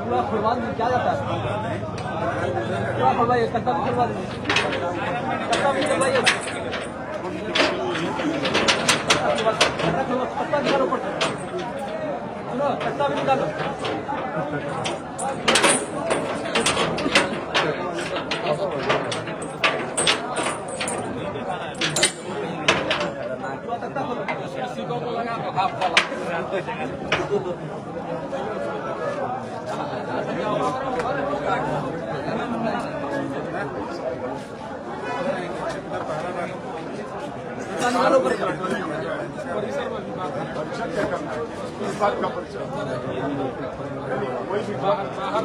पूरा खुलवा क्या जाता है, पूरा खुलवाइए, कट्टा भी खुलवा दीजिए, कट्टा भी खुलवाइए, कट्टा निकालो ऊपर से, सुनो कट्टा भी निकालो। इस बात का परिचय कोई भी बात बाहर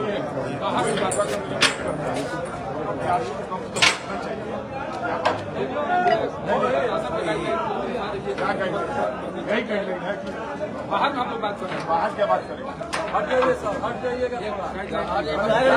बाहर हम लोग बात करें, बाहर क्या बात करें, हट जाइए सर, हट जाइएगा, क्या बात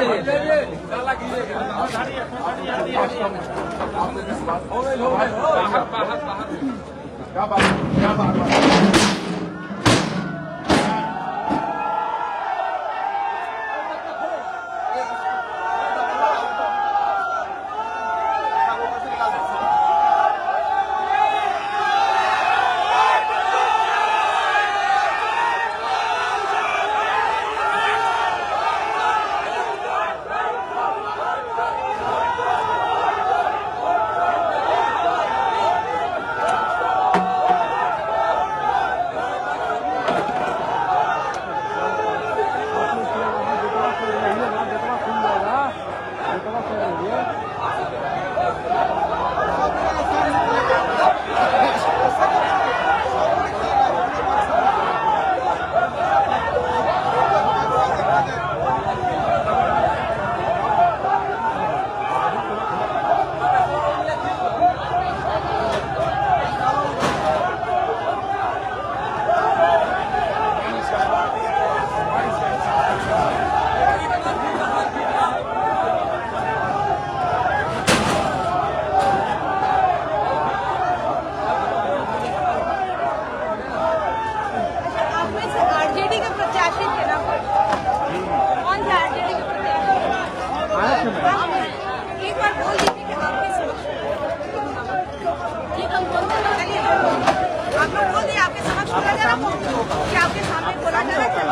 आपके सामने बोला जा रहा है।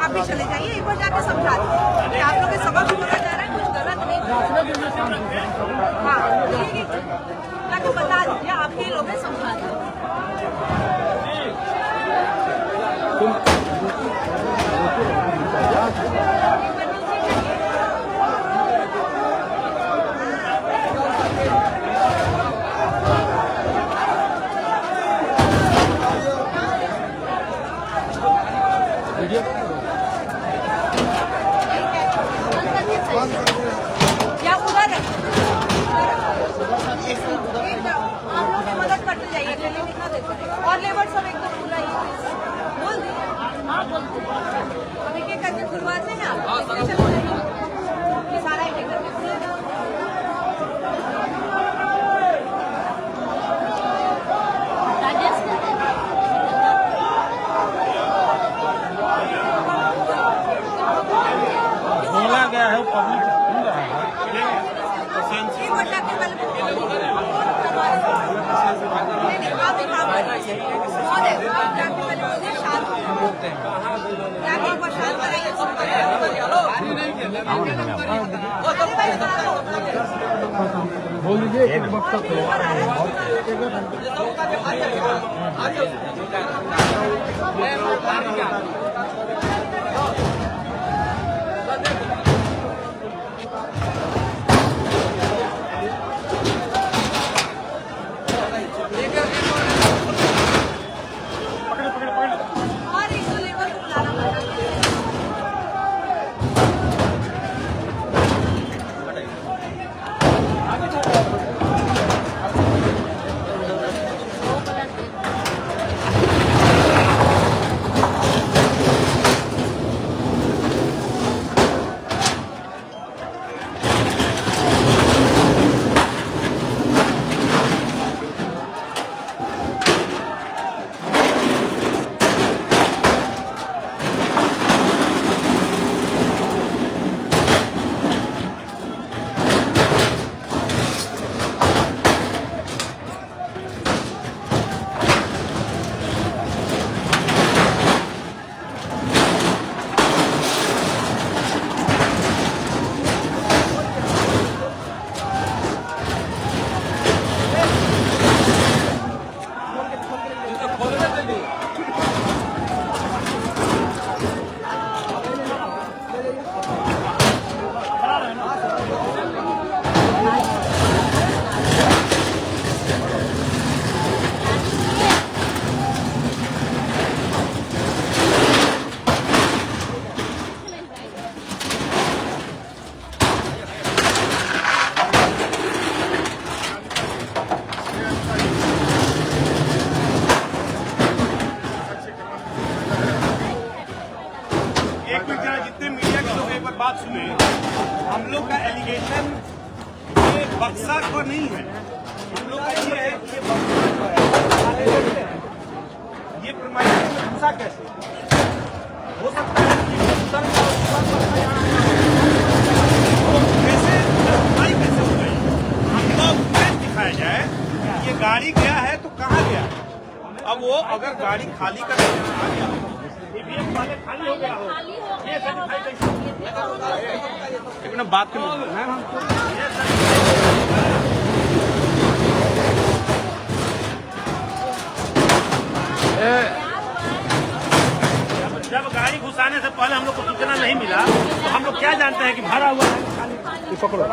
आप भी चले जाइए, एक बार जाके समझा दीजिए आप लोग के सबक बोला जा रहा है, कुछ गलत नहीं। हाँ ताकि बता दीजिए आपके लोग समझा दीजिए। या उधर आप लोग मदद करते जाइए, अकेले निकला देते और लेबर सब एकदम खुला ही बोल दिए। अब एक एक करके खुलवाते हैं आप, ये सारा एक एक करके खुलेगा। बोला गया है पब्लिक सुन रहा है। बोल दीजिए एक वक्त जितने मीडिया के लोग एक बार बात सुने, हम लोग का एलिगेशन ये बक्सा को नहीं है। हम लोग का ये है कि ये बक्सा जो है ये प्रमाणित बक्सा कैसे हो सकता है कि उत्तर का कैसे कैसे हो गई। हम लोग दिखाया जाए ये गाड़ी गया है तो कहाँ गया है। अब वो अगर गाड़ी खाली कर वाले खाली हो गया हो एक मिनट बात कर जब गाड़ी घुसाने से पहले हम लोग को सूचना नहीं मिला तो हम लोग क्या जानते हैं कि भरा हुआ है। पकड़ो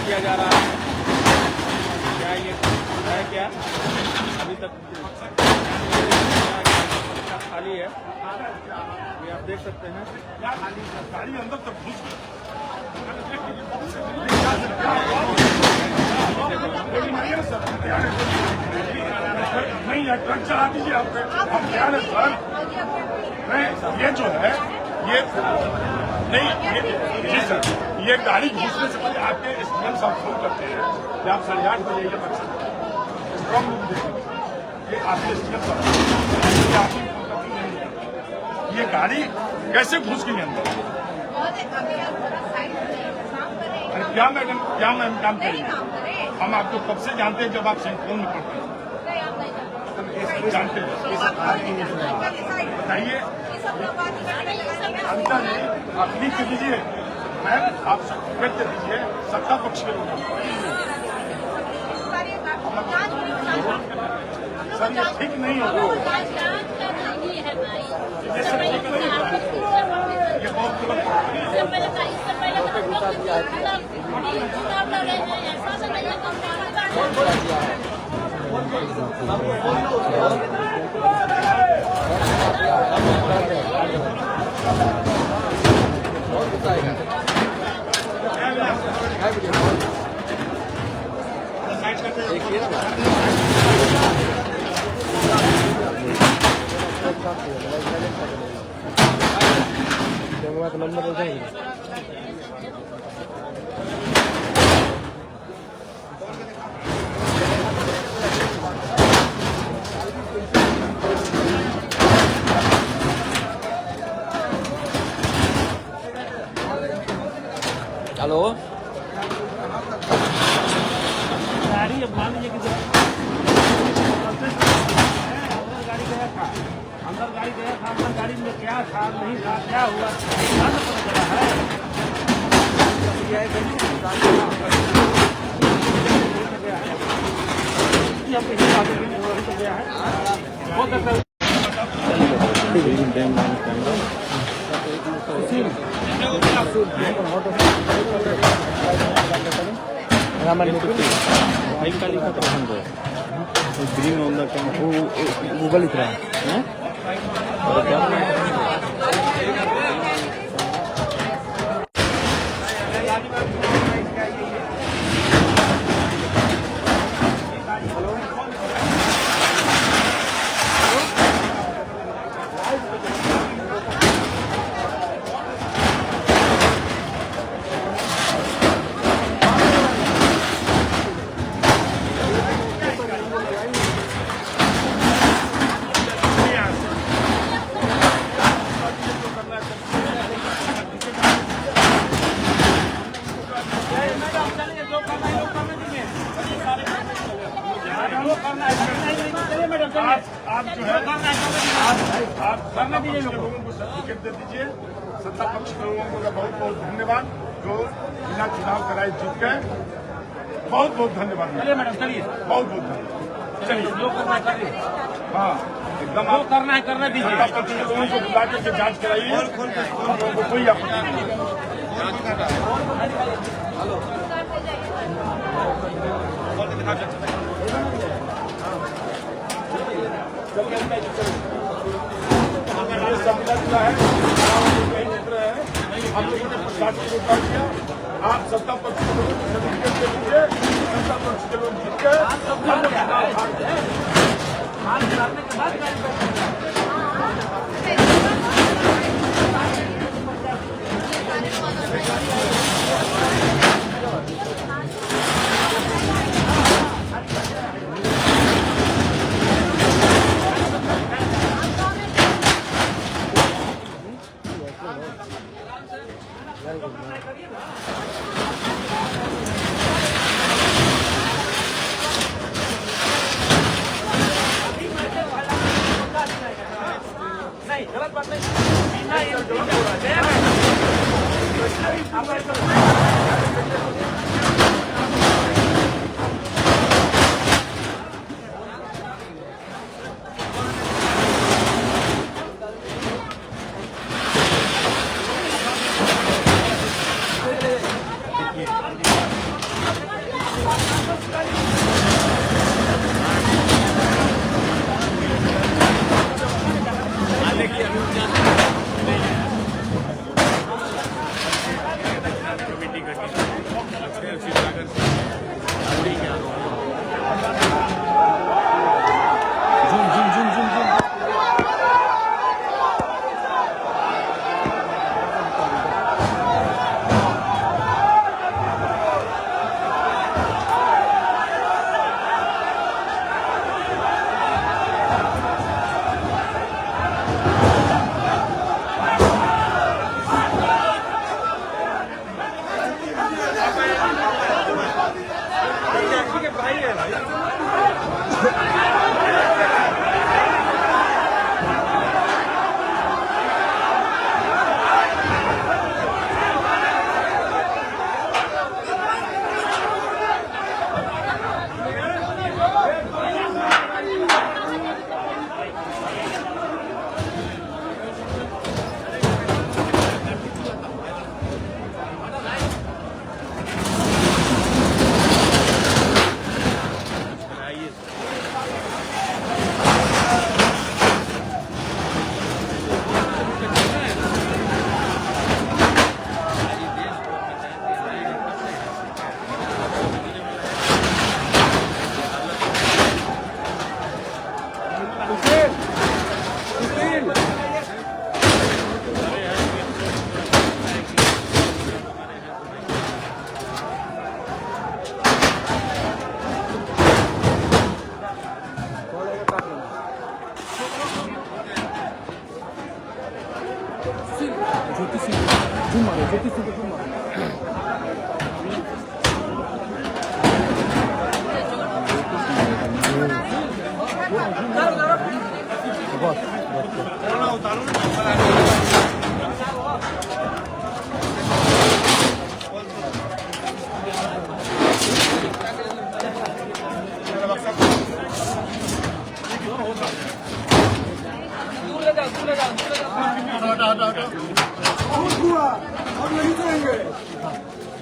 किया जा रहा है क्या ये है क्या अभी तक खाली है ये आप देख सकते हैं गाड़ी अंदर तक घुस नहीं ट्रक चला दीजिए आप क्या है सर नहीं ये जो है ये नहीं जी सर ये गाड़ी घुसने से पहले आपके स्टूडेंट सब फोन करते हैं कि आप 8:30 बजे ये बच्चे ये आपके स्टूडेंट ये गाड़ी कैसे घुस गई अंदर। अरे क्या मैडम काम करेंगे हम आपको कब से जानते हैं जब आप सेंट्रल में पढ़ते हैं जानते हैं बताइए अंतर नहीं आप लिख दीजिए मैम आप व्यक्त दीजिए सत्ता पक्ष के लोग सर ये ठीक नहीं होगा ये सब ठीक नहीं होगा ये बहुत नंबर हो जाएगा। हेलो गाड़ी अब मान लीजिए कि अंदर गाड़ी गया था, अंदर गाड़ी में क्या था नहीं था, क्या हुआ क्या तो पता चला है। हम कहीं आगे भी वही तो गया है, हो सकता है। ग्रीन ऑन द गूगल इतना है आप जो है आप करना दीजिए, लोगों को सर्टिफिकेट दे दीजिए। सत्ता पक्ष के लोगों को बहुत बहुत धन्यवाद जो बिना चुनाव कराए जीत गए। बहुत बहुत धन्यवाद। चलिए मैडम चलिए, बहुत बहुत धन्यवाद। चलिए जो करना है करिए, हाँ एकदम जो करना है करने दीजिए। सत्ता पक्ष के लोगों को बुला करके जांच कराइए। लोगों को कोई आपत्ति नहीं। ये संविधान जो है हम लोगों ने प्रशासन को कर दिया। आप सत्ता पक्ष के लोगों को सर्टिफिकेट दे दीजिए। सत्ता पक्ष के लोग जीत गए। नहीं गलत बात नहीं।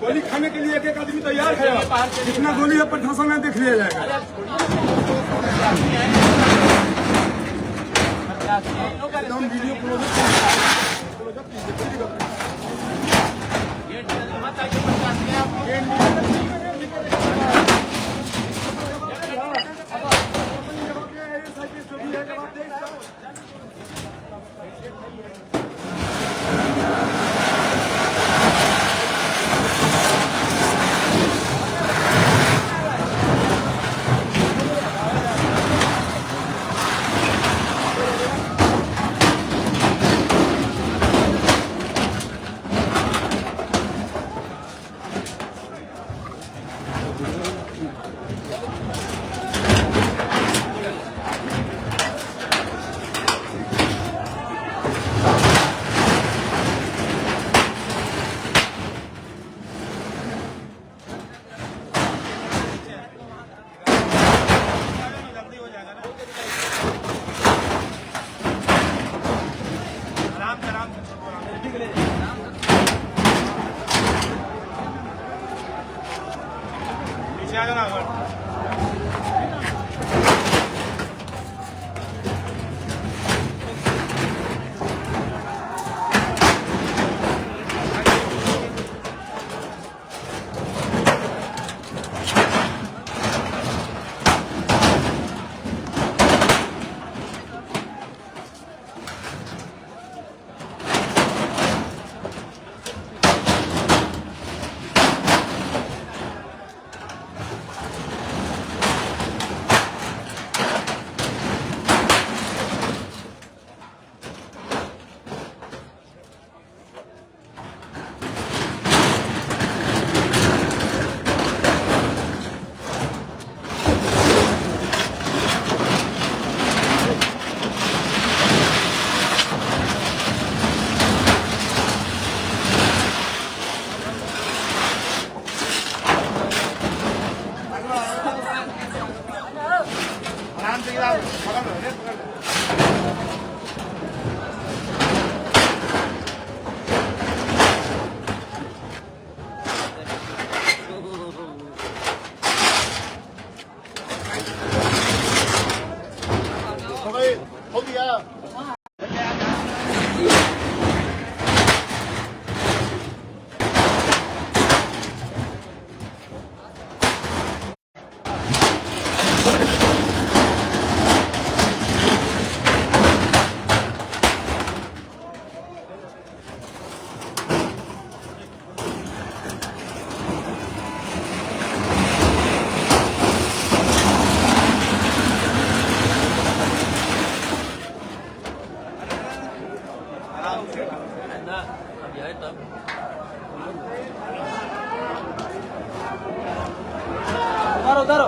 गोली खाने के लिए एक एक आदमी तैयार है। कितना गोली है प्रशासन में देख लिया जाएगा। एकदम वीडियो हो गया। उतारो उतारो।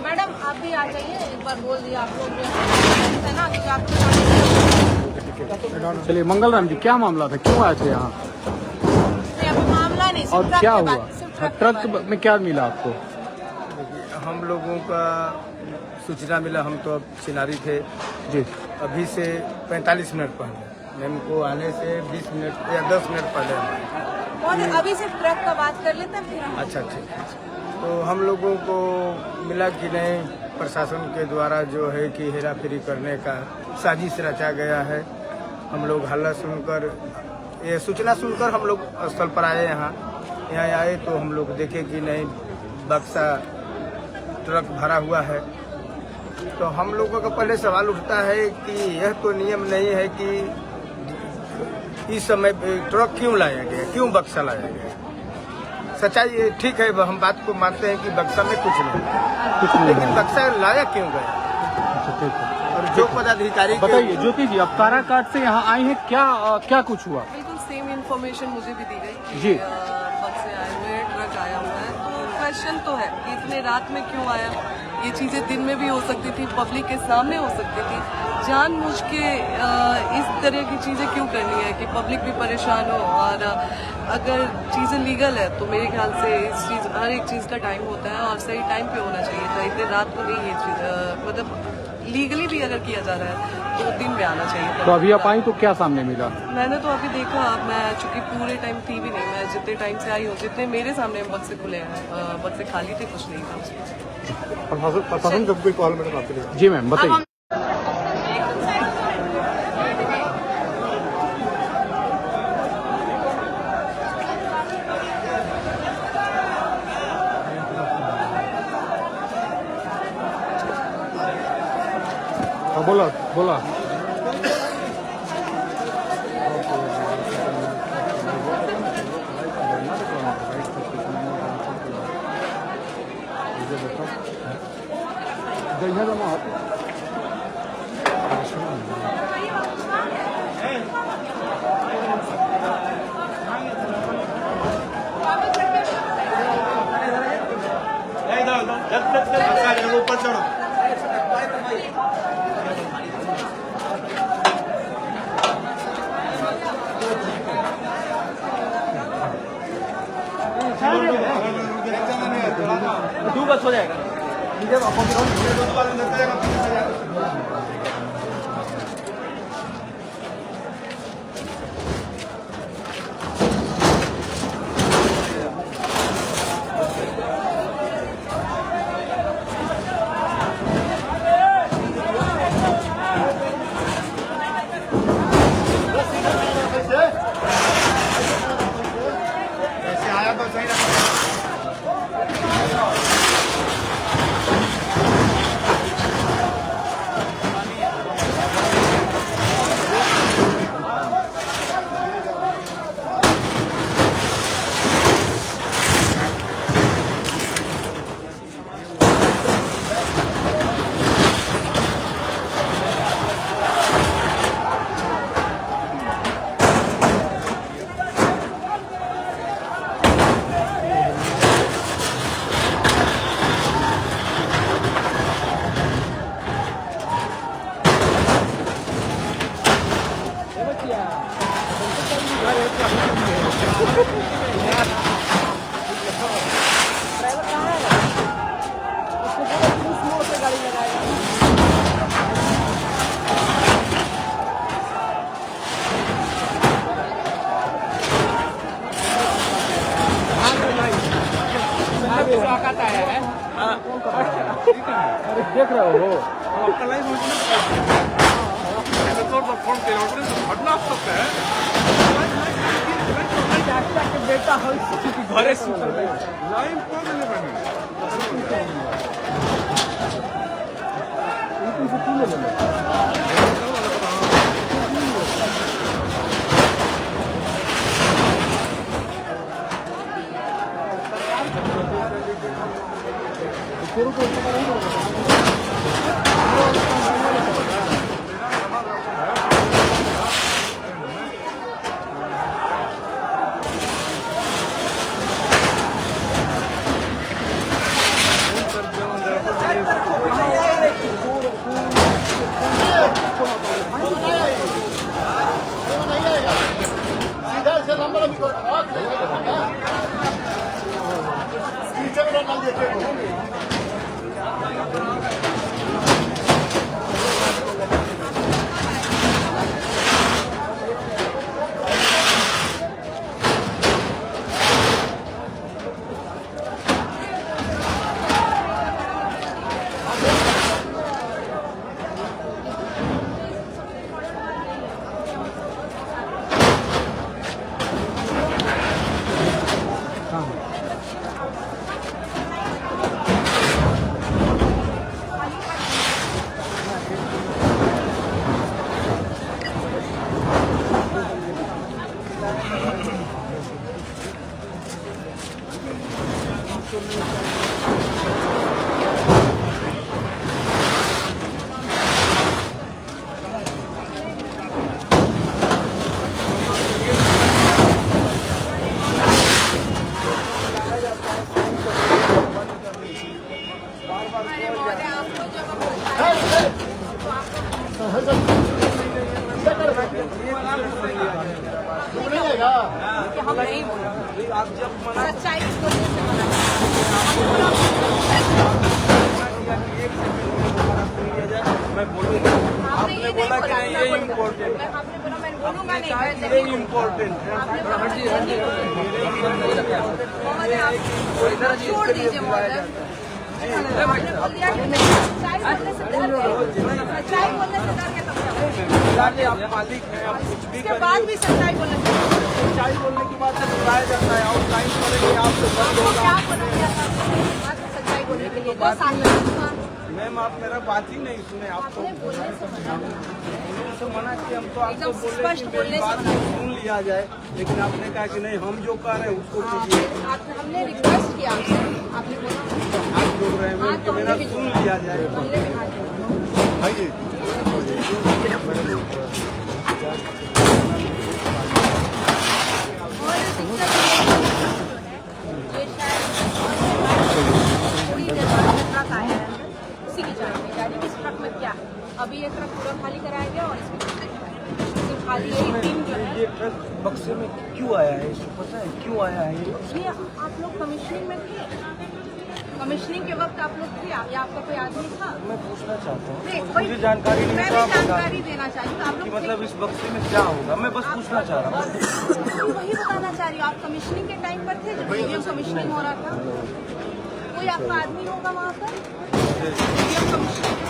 मैडम आप भी आ जाइए, एक बार बोल दिया आप लोग है ना कि आप चलिए मंगलराम जी, क्या मामला था, क्यों आए थे यहाँ मामला नहीं और क्या हुआ? ट्रक में क्या मिला आपको? हम लोगों का सूचना मिला, हम तो अब चिनारी थे जी। अभी से 45 मिनट पहले, मैम को आने से 20 मिनट या 10 मिनट पहले। और अभी से ट्रक का बात कर लेते हैं फिर हम। अच्छा ठीक है। तो हम लोगों को मिला कि नहीं, प्रशासन के द्वारा जो है कि हेरा फेरी करने का साजिश रचा गया है। हम लोग हल्ला सुनकर, ये सूचना सुनकर हम लोग स्थल पर आए। यहाँ आए तो हम लोग देखे कि नहीं, बक्सा ट्रक भरा हुआ है। तो हम लोगों का पहले सवाल उठता है कि यह तो नियम नहीं है कि इस समय ट्रक क्यों लाया गया, क्यों बक्सा लाया गया। सच्चाई ठीक है, हम बात को मानते हैं कि बक्सा में कुछ नहीं, लेकिन बक्सा लाया क्यों गया। और जो पदाधिकारी बताइए ज्योति जी, आप काराकाट से यहाँ आई हैं, क्या कुछ हुआ? बिल्कुल सेम इन्फॉर्मेशन मुझे भी दी गई जी। बक्से आए हुए हैं, ट्रक आया हुआ है। तो क्वेश्चन तो है कि इतने रात में क्यों आया। ये चीज़ें दिन में भी हो सकती थी, पब्लिक के सामने हो सकती थी। जानबूझ के इस तरह की चीज़ें क्यों करनी है कि पब्लिक भी परेशान हो। और अगर चीज़ें लीगल है तो मेरे ख्याल से हर एक चीज़ का टाइम होता है और सही टाइम पे होना चाहिए था। इतने रात को नहीं ये चीज़, मतलब लीगली भी अगर किया जा रहा है तो दिन में आना चाहिए। तो अभी आप आई तो क्या सामने मिला? मैंने तो अभी देखा, मैं चूंकि पूरे टाइम थी भी नहीं, मैं जितने टाइम से आई हूँ, जितने मेरे सामने बक्से खुले हैं, बक्से खाली थे, कुछ नहीं था उसमें। प्रशासन जब कोई कॉल मैडम आपके लिए? जी मैम बताइए। बोला बोला। ऊपर चढ़ो। दो बस हो जाएगा। देख रहे हो आपका लाइव घटना सकता है बेटा घरे लाइव हम नहीं बोले, सच्चाई इस वजह से मना आपने बोला मैं बोलूंगा नहीं, मैं ये इम्पोर्टेंट है। महोदय आप छोड़ दीजिए महोदय। आपने बोल दिया कि सच्चाई बोलने से डर गए, सच्चाई बोलने से डर के तब आप मालिक हैं, आप कुछ भी उसके बाद भी सच्चाई बोलने से सच्चाई बोलने के बाद बुलाया जाता है और टाइम पड़ेगा आपसे बंद आपको होगा। क्या बोला गया था सच्चाई बोलने के लिए? 10 साल मैम आप मेरा बात ही नहीं सुने, आपको आपने बोलने से मना तो मना किया, हम तो आपको एकदम बोले स्पष्ट कि बोलने मेरी से बात मना सुन लिया जाए, लेकिन आपने कहा कि नहीं हम जो कह रहे हैं उसको कीजिए। हमने रिक्वेस्ट किया आपसे, आपने बोला आप बोल रहे हैं मैम कि मेरा सुन लिया जाए। हमने भी हाथ जोड़ा। और दिक्कत ये शायद थोड़ी देर बाद में ट्रक आया है, उसी की जान में जाने इस ट्रक में क्या है। अभी ये ट्रक पूरा खाली कराया गया और इसमें खाली यही टीम जो है। ये ट्रक बक्से में क्यों आया है, इसको पता है क्यों आया है ये? ये आप लोग कमिश्निंग में थे, कमिश्निंग के वक्त आप लोग थे या आपका कोई आदमी था? मैं पूछना चाहता हूँ, नहीं, मुझे जानकारी नहीं मैं है, भी तो आप बता जानकारी देना चाहती हूँ। आप कि लोग मतलब इस बक्से में क्या होगा, मैं बस पूछना चाह रहा हूँ। वही बताना चाह रही हूँ, आप कमिश्निंग के टाइम पर थे जब ईवीएम कमिश्निंग हो रहा था? कोई आपका आदमी होगा वहाँ पर? ईवीएम कमिश्निंग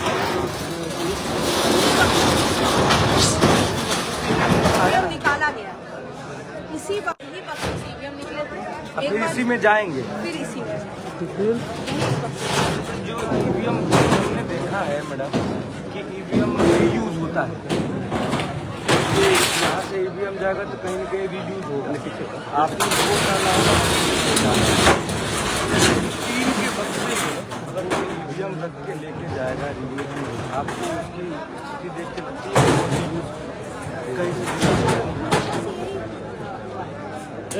निकाला गया, इसी वक्त ही वक्त ईवीएम निकले थे। फिर इसी में जाएंगे। फिर इसी में जो ईवीएम हमने देखा है मैडम कि ईवीएम रीयूज होता है, यहाँ से ईवीएम जाएगा तो कहीं न कहीं रीयूज होगा। आपने वो करना होगा स्टील के बक्से में अगर वो ईवीएम रख के लेके जाएगा रीयूज, आपको उसकी स्थिति देख के लगती है रीयूज कहीं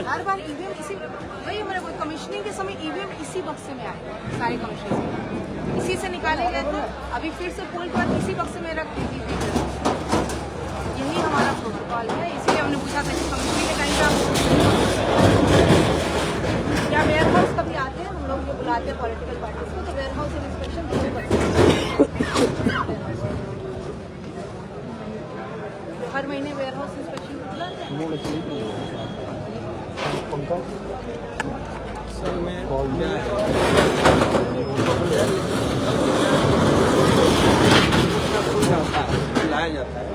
हर बार ईवीएम इसी वही मेरे को कमिश्निंग के समय ईवीएम इसी बक्से में आए, सारे कमिश्निंग इसी से निकाले गए थे। अभी फिर से पोल पर इसी बक्से में रख दी थी। यही हमारा प्रोटोकॉल है, इसीलिए हमने पूछा था कि कमिश्निंग के टाइम पर क्या वेयर हाउस कभी आते हैं, हम लोग जो बुलाते हैं पॉलिटिकल पार्टीज को, तो वेयर हाउस इंस्पेक्शन दोनों करते हैं। हर महीने वेयर हाउस इंस्पेक्शन बुलाते हैं। सर मैं लाया जाता है,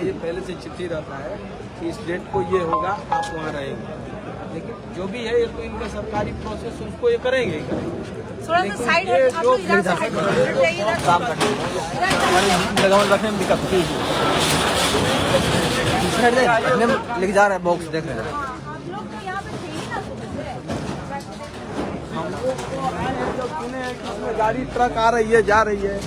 ये पहले से चिट्ठी रहता है कि इस डेट को ये होगा, आप वहाँ रहेंगे। लेकिन जो भी है ये तो इनका सरकारी प्रोसेस, उसको ये करेंगे। थोड़ा सा साइड है, आप लोग इधर से हट जाइए, इधर लगावन रखने में दिक्कत होती है। लेके जा रहे हैं बॉक्स देख रहे हैं। आप लोग तो यहाँ पे थे ही ना हमको आए हैं जब सुने हैं कि उसमें गाड़ी ट्रक आ रही है, जा रही है।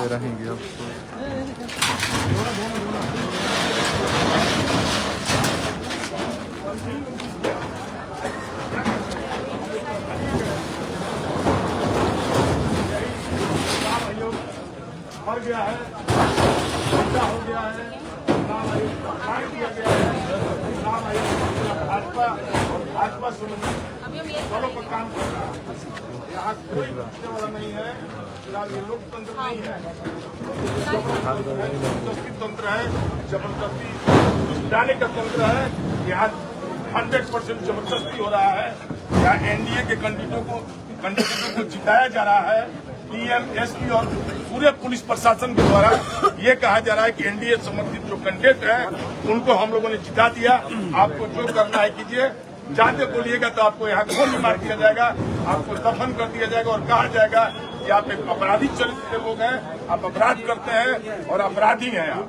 रहेंगे अब मर गया है, बच्चा हो गया है, नाम आयोग फाड़ दिया गया है, नाम आयोग भाजपा और भाजपा सुनने दोनों पर काम कर रहा है। यहाँ कोई पूछने वाला नहीं है, फिलहाल ये लोकतंत्र नहीं है, जबरदस्ती तंत्र है, जबरदस्ती जाने का तंत्र है। यहाँ 100% जबरदस्ती हो रहा है। यहाँ एनडीए के कैंडिडेटों को जिताया जा रहा है। डीएम, एसपी और पूरे पुलिस प्रशासन के द्वारा ये कहा जा रहा है कि एनडीए संबंधित जो कैंडिडेट हैं उनको हम लोगों ने जिता दिया। आपको जो करना है कीजिए, जाते बोलिएगा तो आपको यहाँ गोली मार दिया जाएगा, आपको दफन कर दिया जाएगा और कहा जाएगा कि आप एक अपराधी चरित्र के लोग हैं, आप अपराध करते हैं और अपराधी हैं आप।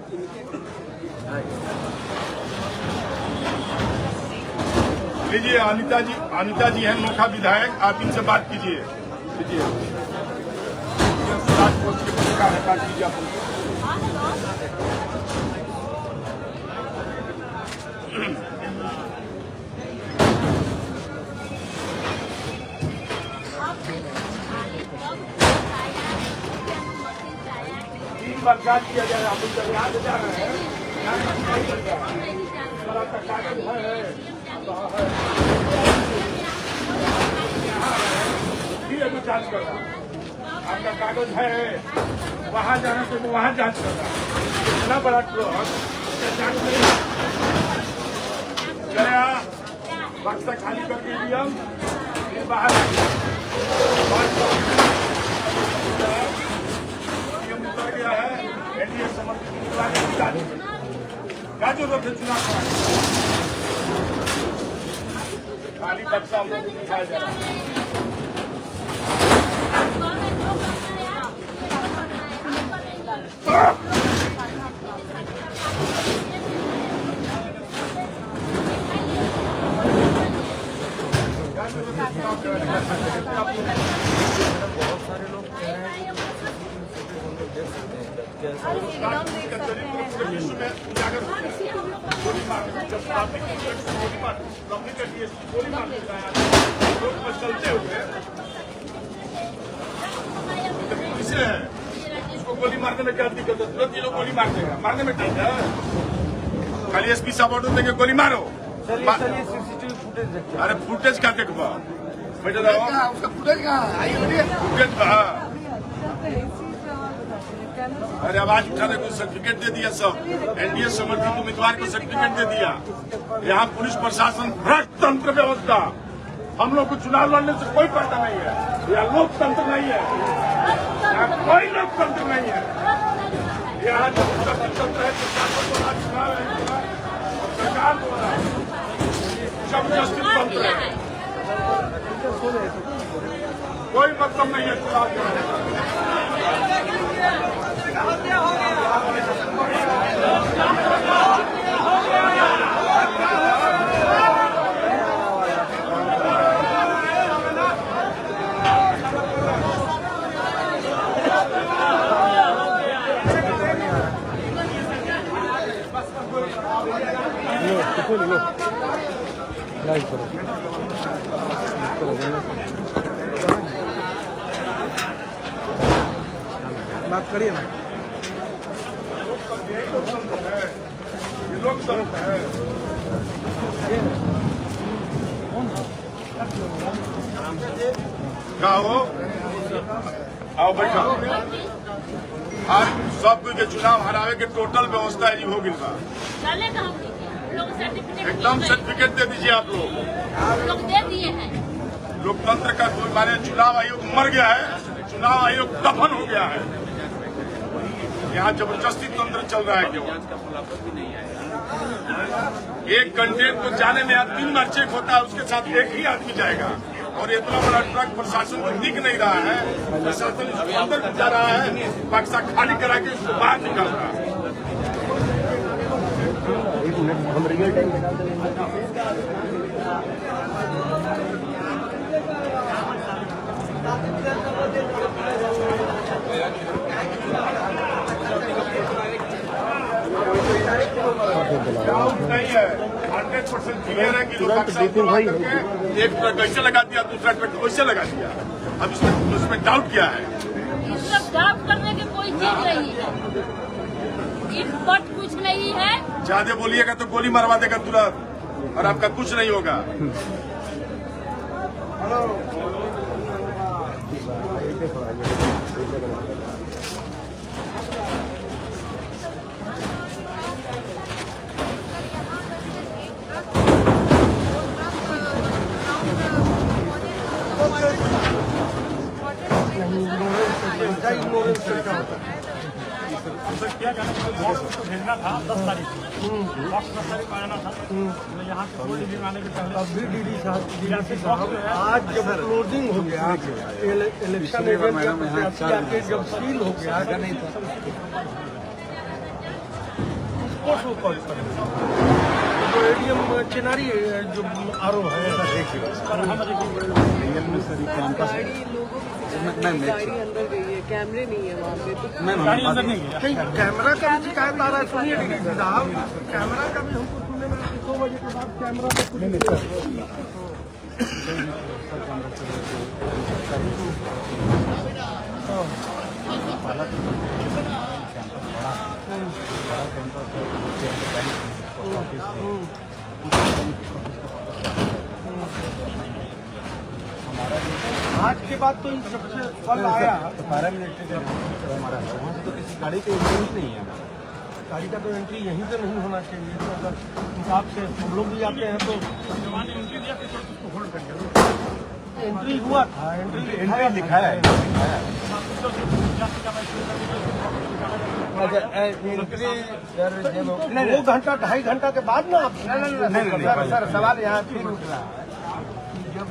लीजिए अनिता जी हैं नोखा विधायक, आप इनसे बात कीजिए। लीजिए राजकोट के पत्रकार हैं, बात कीजिए आप उनसे। 3 बार जांच किया जा रहा है। हम लोग जब यहाँ से जा रहे हैं बड़ा का कागज है फिर अभी जांच कर रहा है। आपका कागज है वहाँ जाने से तो वहाँ जांच कर रहा है। इतना बड़ा ट्रक जांच गया बक्सा खाली करके ईवीएम फिर बाहर उतर गया है। एनडीए समर्थित उम्मीदवार क्या जरूरत है चुनाव कराने खाली बक्सा हम लोग को दिखाया जा रहा है। बहुत सारे लोग कह रहे हैं विश्व में उजागर हो गया। गोली मार जब गोली मार लोग बस चलते हुए पुलिस है उसको गोली मारने में क्या दिक्कत है? तुरंत ये लोग गोली मार देगा। मारने में ठीक है। खाली एसपी साहब ऑर्डर देंगे गोली मारो। चलिए सीसीटीवी फुटेज देखते हैं। अरे फुटेज का देखो बेटे रहो उसका फुटेज कहाँ फुटेज कहाँ? अरे आवाज उठाने को सर्टिफिकेट दे दिया सब। एनडीए समर्थित उम्मीदवार को सर्टिफिकेट दे दिया। यहाँ पुलिस प्रशासन भ्रष्ट तंत्र व्यवस्था। हम लोग को चुनाव लड़ने से कोई फायदा नहीं है। यहाँ लोकतंत्र नहीं है। यहाँ कोई लोकतंत्र नहीं है। यहाँ जबरदस्ती तंत्र है। प्रशासन द्वारा चुनाव है सरकार द्वारा जबरदस्ती तंत्र है। कोई मतलब नहीं है चुनाव बात करिए ना। ये लोकतंत्र है। क्या हो आओ बैठो। आज सब कोई के चुनाव हरावे के टोटल व्यवस्था है हो गिल बा। एकदम सर्टिफिकेट दे दीजिए आप लोग दे दिए हैं। लोकतंत्र का कोई माने चुनाव आयोग मर गया है। चुनाव आयोग दफन हो गया है। यहाँ जबरदस्ती तंत्र चल रहा है केवल। एक कैंडिडेट को जाने में 3 बार चेक होता है। उसके साथ एक ही आदमी जाएगा और इतना बड़ा ट्रक प्रशासन को दिख नहीं रहा है। प्रशासन इसको अंदर जा रहा है बक्सा खाली करा के उसको बाहर निकाल रहा है। हम रियल टाइम बता देंगे। डाउट नहीं है 100% क्लियर है कि लोग एक ट्रक ऐसे लगा दिया दूसरा ट्रक वैसे लगा दिया। अब इसमें डाउट क्या है? इसमें डाउट करने की कोई चीज नहीं है। इस पर कुछ नहीं है। ज्यादा बोलिएगा तो गोली मरवा देगा तुरंत और आपका कुछ नहीं होगा। क्या भेजना था 10 तारीख को 10 तारीख को आना था। यहाँ से कोई भी आने के पहले अभी डीडी साहब आज जब क्लोजिंग हो गया इलेक्शन एजेंट जब सील हो गया नहीं था उसको शो कॉल एडीएम चिनारी जो आरोप है गाड़ी लोगों की गाड़ी अंदर गई है, कैमरे नहीं है वहाँ पे, तो गाड़ी अंदर नहीं गया। कैमरा का भी शिकायत आ रहा है, सुनिए साहब, कैमरा का भी हमको सुनने में 2 बजे के बाद कैमरा पे कुछ नहीं आज के बाद तो इन सबसे फल आया। हमारा वहाँ से तो किसी गाड़ी की एंट्री नहीं है। गाड़ी का तो एंट्री यहीं से नहीं होना चाहिए। तो अगर हिसाब से हम लोग भी आते हैं तो एंट्री दिया कि उसको होल्ड कर दिया। एंट्री हुआ था, एंट्री लिखा है। नहीं 2 घंटा 2.5 घंटा के बाद ना आप नहीं सर सवाल यहाँ फिर उठ रहा है। जब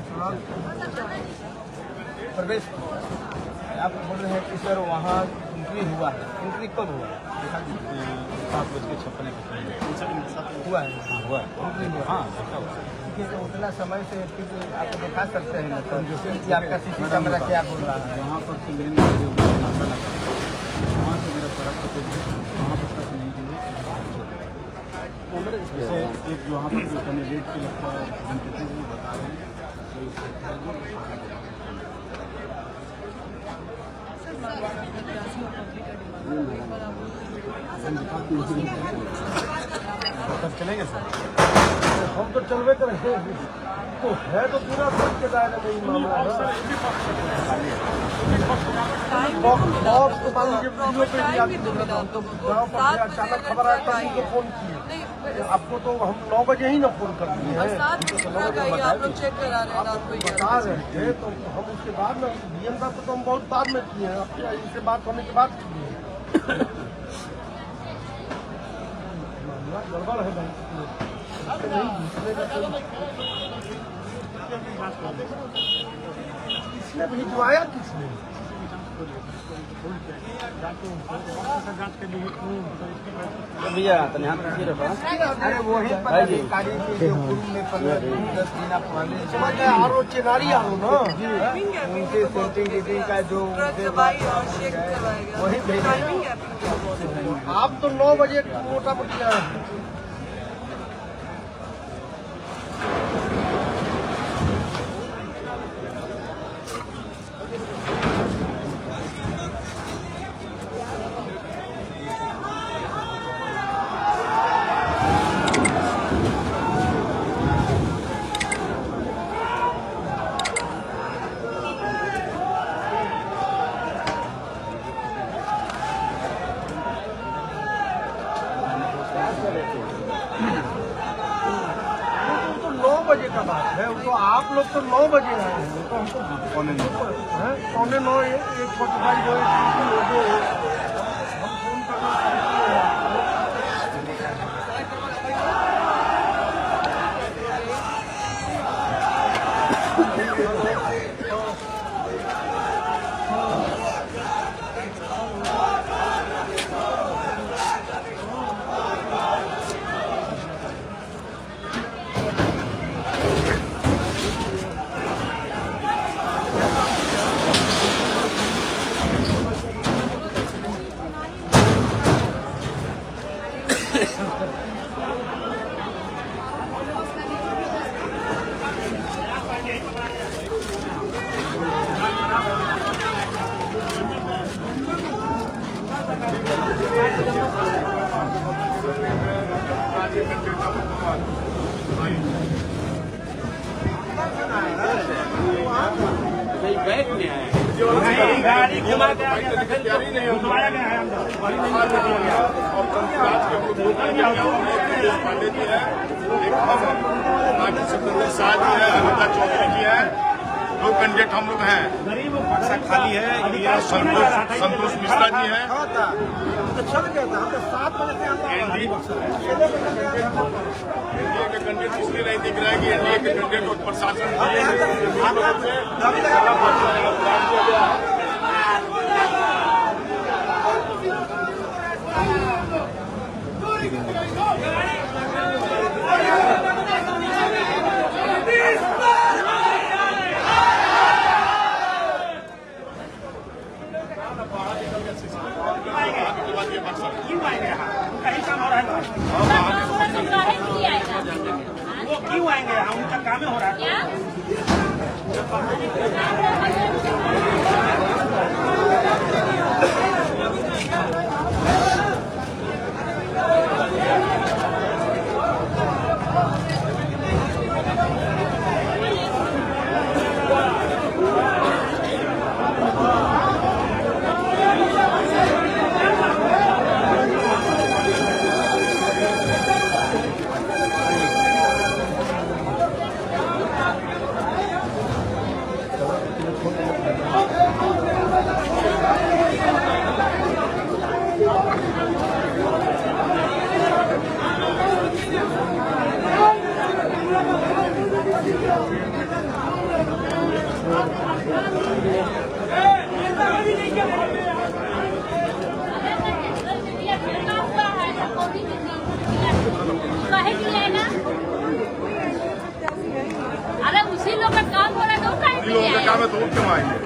प्रवेश आप बोल रहे हैं कि सर वहाँ एंट्री हुआ है, एंट्री कब हुआ? 7:56 हुआ है, हुआ है। एंट्री हुआ। हाँ ठीक है, तो उतना समय से फिर आप दिखा सकते हैं ना तो कि आपका सीसी कैमरा क्या बोल रहा है? वहाँ पर से मेन वहाँ से मेरा सड़क पर वहाँ पर तक नहीं दिए। जैसे एक वहाँ पर जो कैंडिडेट के लगता है बता रहे हैं तब चलेंगे सर। हम तो चलवे करेंगे, तो है तो पूरा सच के दायरे में ही मामला है। बॉक्स तो मान लीजिए वीडियो पे भी आप गाँव पर अचानक खबर आया तब उनको फोन किए। आपको तो हम 9 बजे ही ना फोन कर दिए हैं। 7 बजे तक आई, आप लोग चेक करा रहे हैं रात को बता रहे थे तो हम उसके बाद में डीएम साहब तो हम बहुत बाद में किए हैं, आपके इनसे बात होने के बाद किए हैं। मामला गड़बड़ है भाई, नहीं दूसरे का किसने भिजवाया किसने? भैया यहाँ अरे वही पदाधिकारी के जो पूर्व में 15 दिन 10 दिन आप पहले आरो चिनारी आरो ना उनके सेंटिंग गिटिंग का जो दवाई और शेक करवाएगा, वही टाइमिंग है। आप तो 9 बजे मोटा मोटी आए हैं। तो 9 बजे का बात है, तो आप लोग तो 9 बजे आए हैं, तो हमको 8:45 1:45 2 हम फोन करना बैग में आए गाड़ी घुमा के तैयारी नहीं घुमाया गया है और पांडे जी है, शाह जी है, अमिता चौधरी जी है, 2 कैंडिडेट हम लोग हैं। बक्सा खाली है, ये संतोष मिश्रा जी हैं। चल गया था, 7 बजे से एनडीए के कैंडिडेट इसलिए नहीं दिख रहा है कि एनडीए के कैंडिडेट और प्रशासन है अरे उसी लोग का काम हो रहा है तो काहे के लिए आए? काम है तो वो क्यों आएंगे?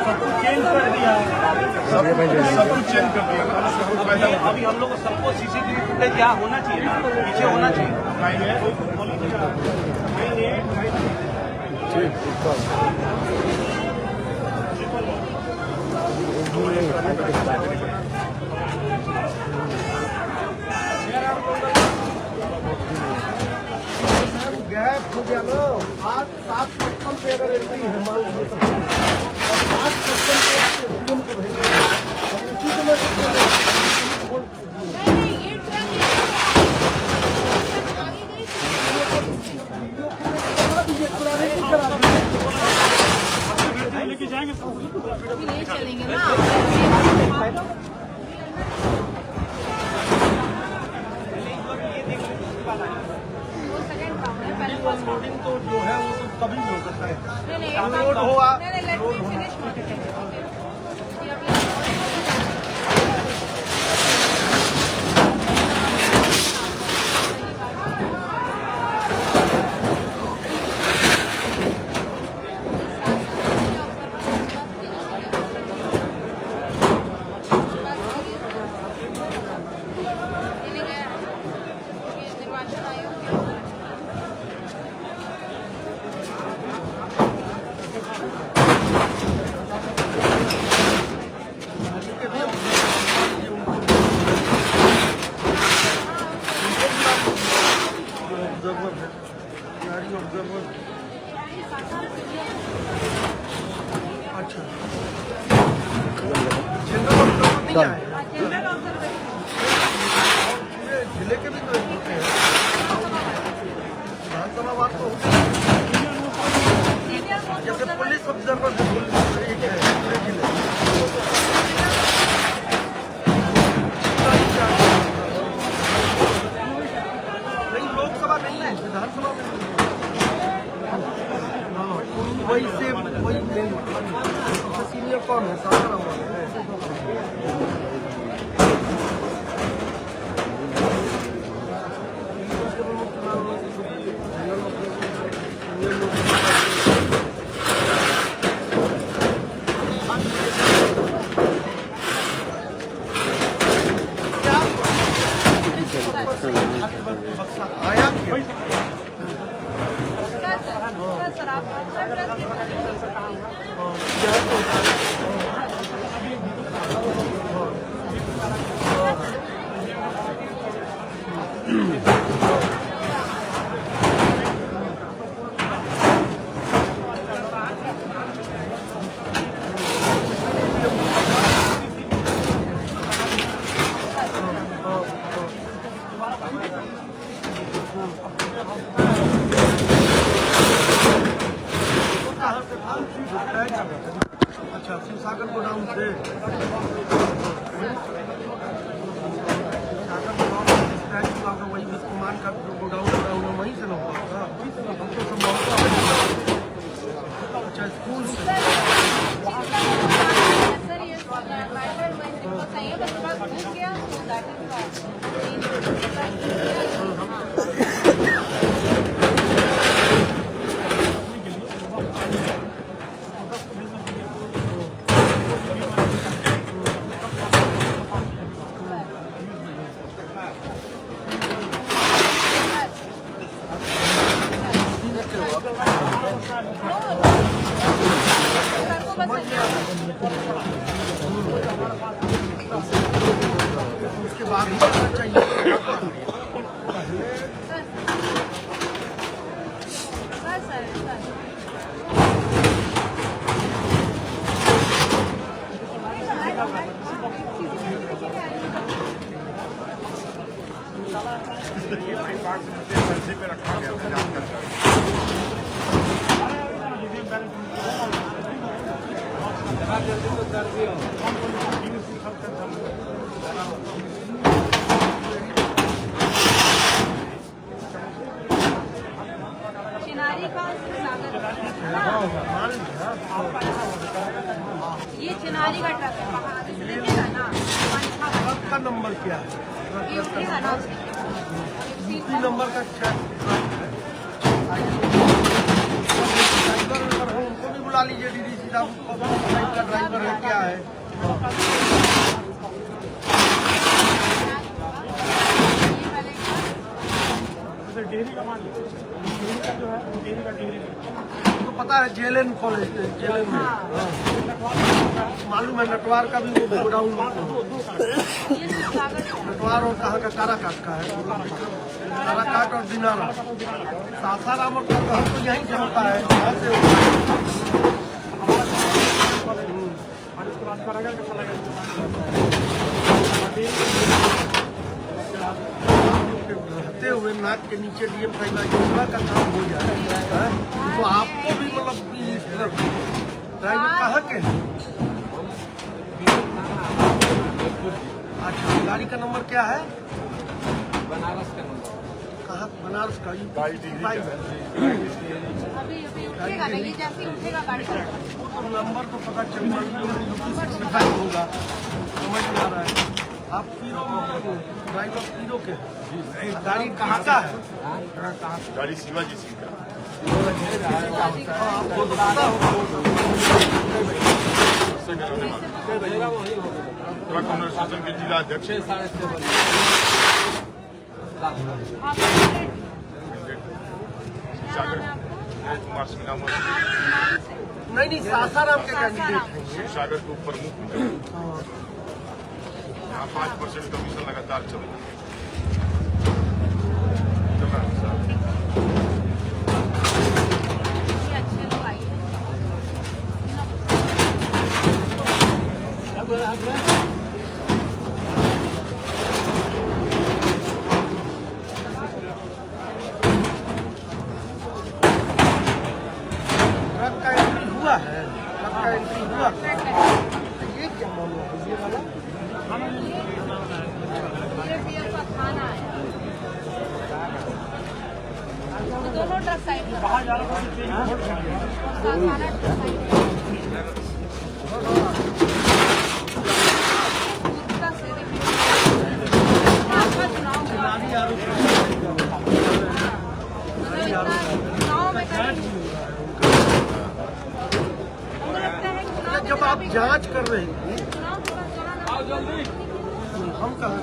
सब कुछ चेंज कर दिया, सब कुछ चेंज कर दिया ना, उससे कोई फायदा नहीं। अभी हम लोग को सबको सीसीटीवी फुटेज यहाँ होना चाहिए ना, पीछे होना चाहिए। गैप हो गया ना, 7:55 पे अगर एंट्री है मान लीजिए तो 7:55 पे को भेजेंगे उसी समय ले चलेंगे ना। लोडिंग तो जो है वो तो कभी भी हो सकता है। नहीं डाउनलोड हुआ जिले के भी तो होते हैं, विधानसभा बात तो होती है। जैसे पुलिस ऑब्जर्वर एक है पूरे जिले, नहीं लोकसभा नहीं है, विधानसभा में वही से वही सीनियर कौन है, सारा आया अच्छा शिवसागर गोडाउन से वही विस्मान का गोडाउन वहीं से ना हुआ हमको संभव। अच्छा स्कूल से बस उसके बाद ही करना चाहिए। बस सर पैसे पे रखा गया था चिनारी का सागर ये चिनारी का ट्रक है वहाँ से देखिएगा ना ट्रक का नंबर क्या है? ये उठेगा ना यूपी नंबर का ड्राइवर है, उनको भी बुला लीजिए। डीडीसी साहब का ड्राइवर है क्या है? डेहरी का मान डेहरी का जो है डेहरी का डेहरी तो पता है जेएलएन कॉलेज जेएलएन में मालूम है। नटवार का भी वो गोडाउन नटवार और कहाँ का काराकाट का है। काराकाट और दिनारा सासाराम और कटहल तो यहीं जमता है। यहाँ से रहते हुए नाक के नीचे डीएम साहिबा योजना का काम हो जाए तो आपको भी मतलब ड्राइवर कहाँ के हैं? अच्छा, गाड़ी का नंबर क्या है? बनारस का नंबर कहाँ? बनारस का गाड़ी अभी उठेगा नहीं जैसे ही उठेगा गाड़ी का नंबर तो पता चल रहा होगा, समझ में आ रहा है। आप पीरो ड्राइवर पीरो के हैं? गाड़ी कहाँ का है? गाड़ी शिवाजी सिंह का आपको तो पता होगा। ट्रक ऑनर एसोसिएशन के जिला अध्यक्ष 6-6:30 बजे सागर कुमार सिंह नाम नहीं सासाराम के कैंडिडेट हैं। सागर के ऊपर मुख्य यहाँ 5% कमीशन लगातार चल रहा है। अच्छे लोग आइए ट्रक का एंट्री हुआ है? ट्रक का एंट्री हुआ है? ये क्या मामला है? ये वाला का खाना है तो दोनों ट्रक साइड खाना ट्रक जब आप जांच कर रहे हैं हम कहा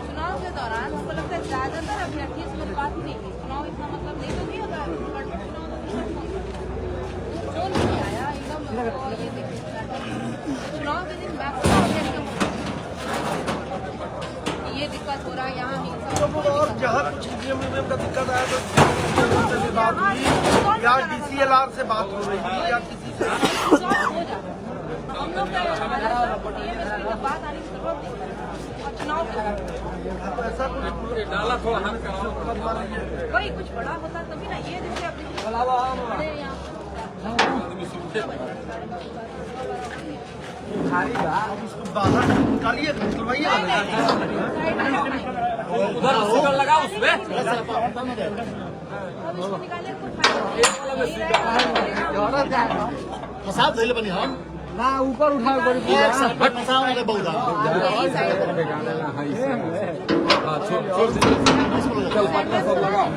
चुनाव के दौरान हमको लगता है ज्यादातर अभ्यर्थी इसमें बात नहीं की। चुनाव इतना मतलब नहीं तो नहीं होता जो नहीं आया एकदम ये देखिए चुनाव के दिन मैक्सिमम अभ्यर्थी ये दिक्कत हो रहा है यहाँ हिंसा और जहाँ कुछ ईवीएम का दिक्कत आया तो से बात हुई या डीसीएलआर से बात हो रही थी या किसी से हो जाता हम लोग का बात आने की जरूरत नहीं और चुनाव ऐसा कुछ डाला थोड़ा हम कराओ वही कुछ बड़ा होता तभी ना ये जैसे अपने अब इसको बाहर निकालिए निकलवाइए उधर स्टिकर लगा उसमें फसाद धैले बनी हम ना ऊपर उठाओ करी एक साथ फसाओ वाले बहुधा चल पटना सब लगाओ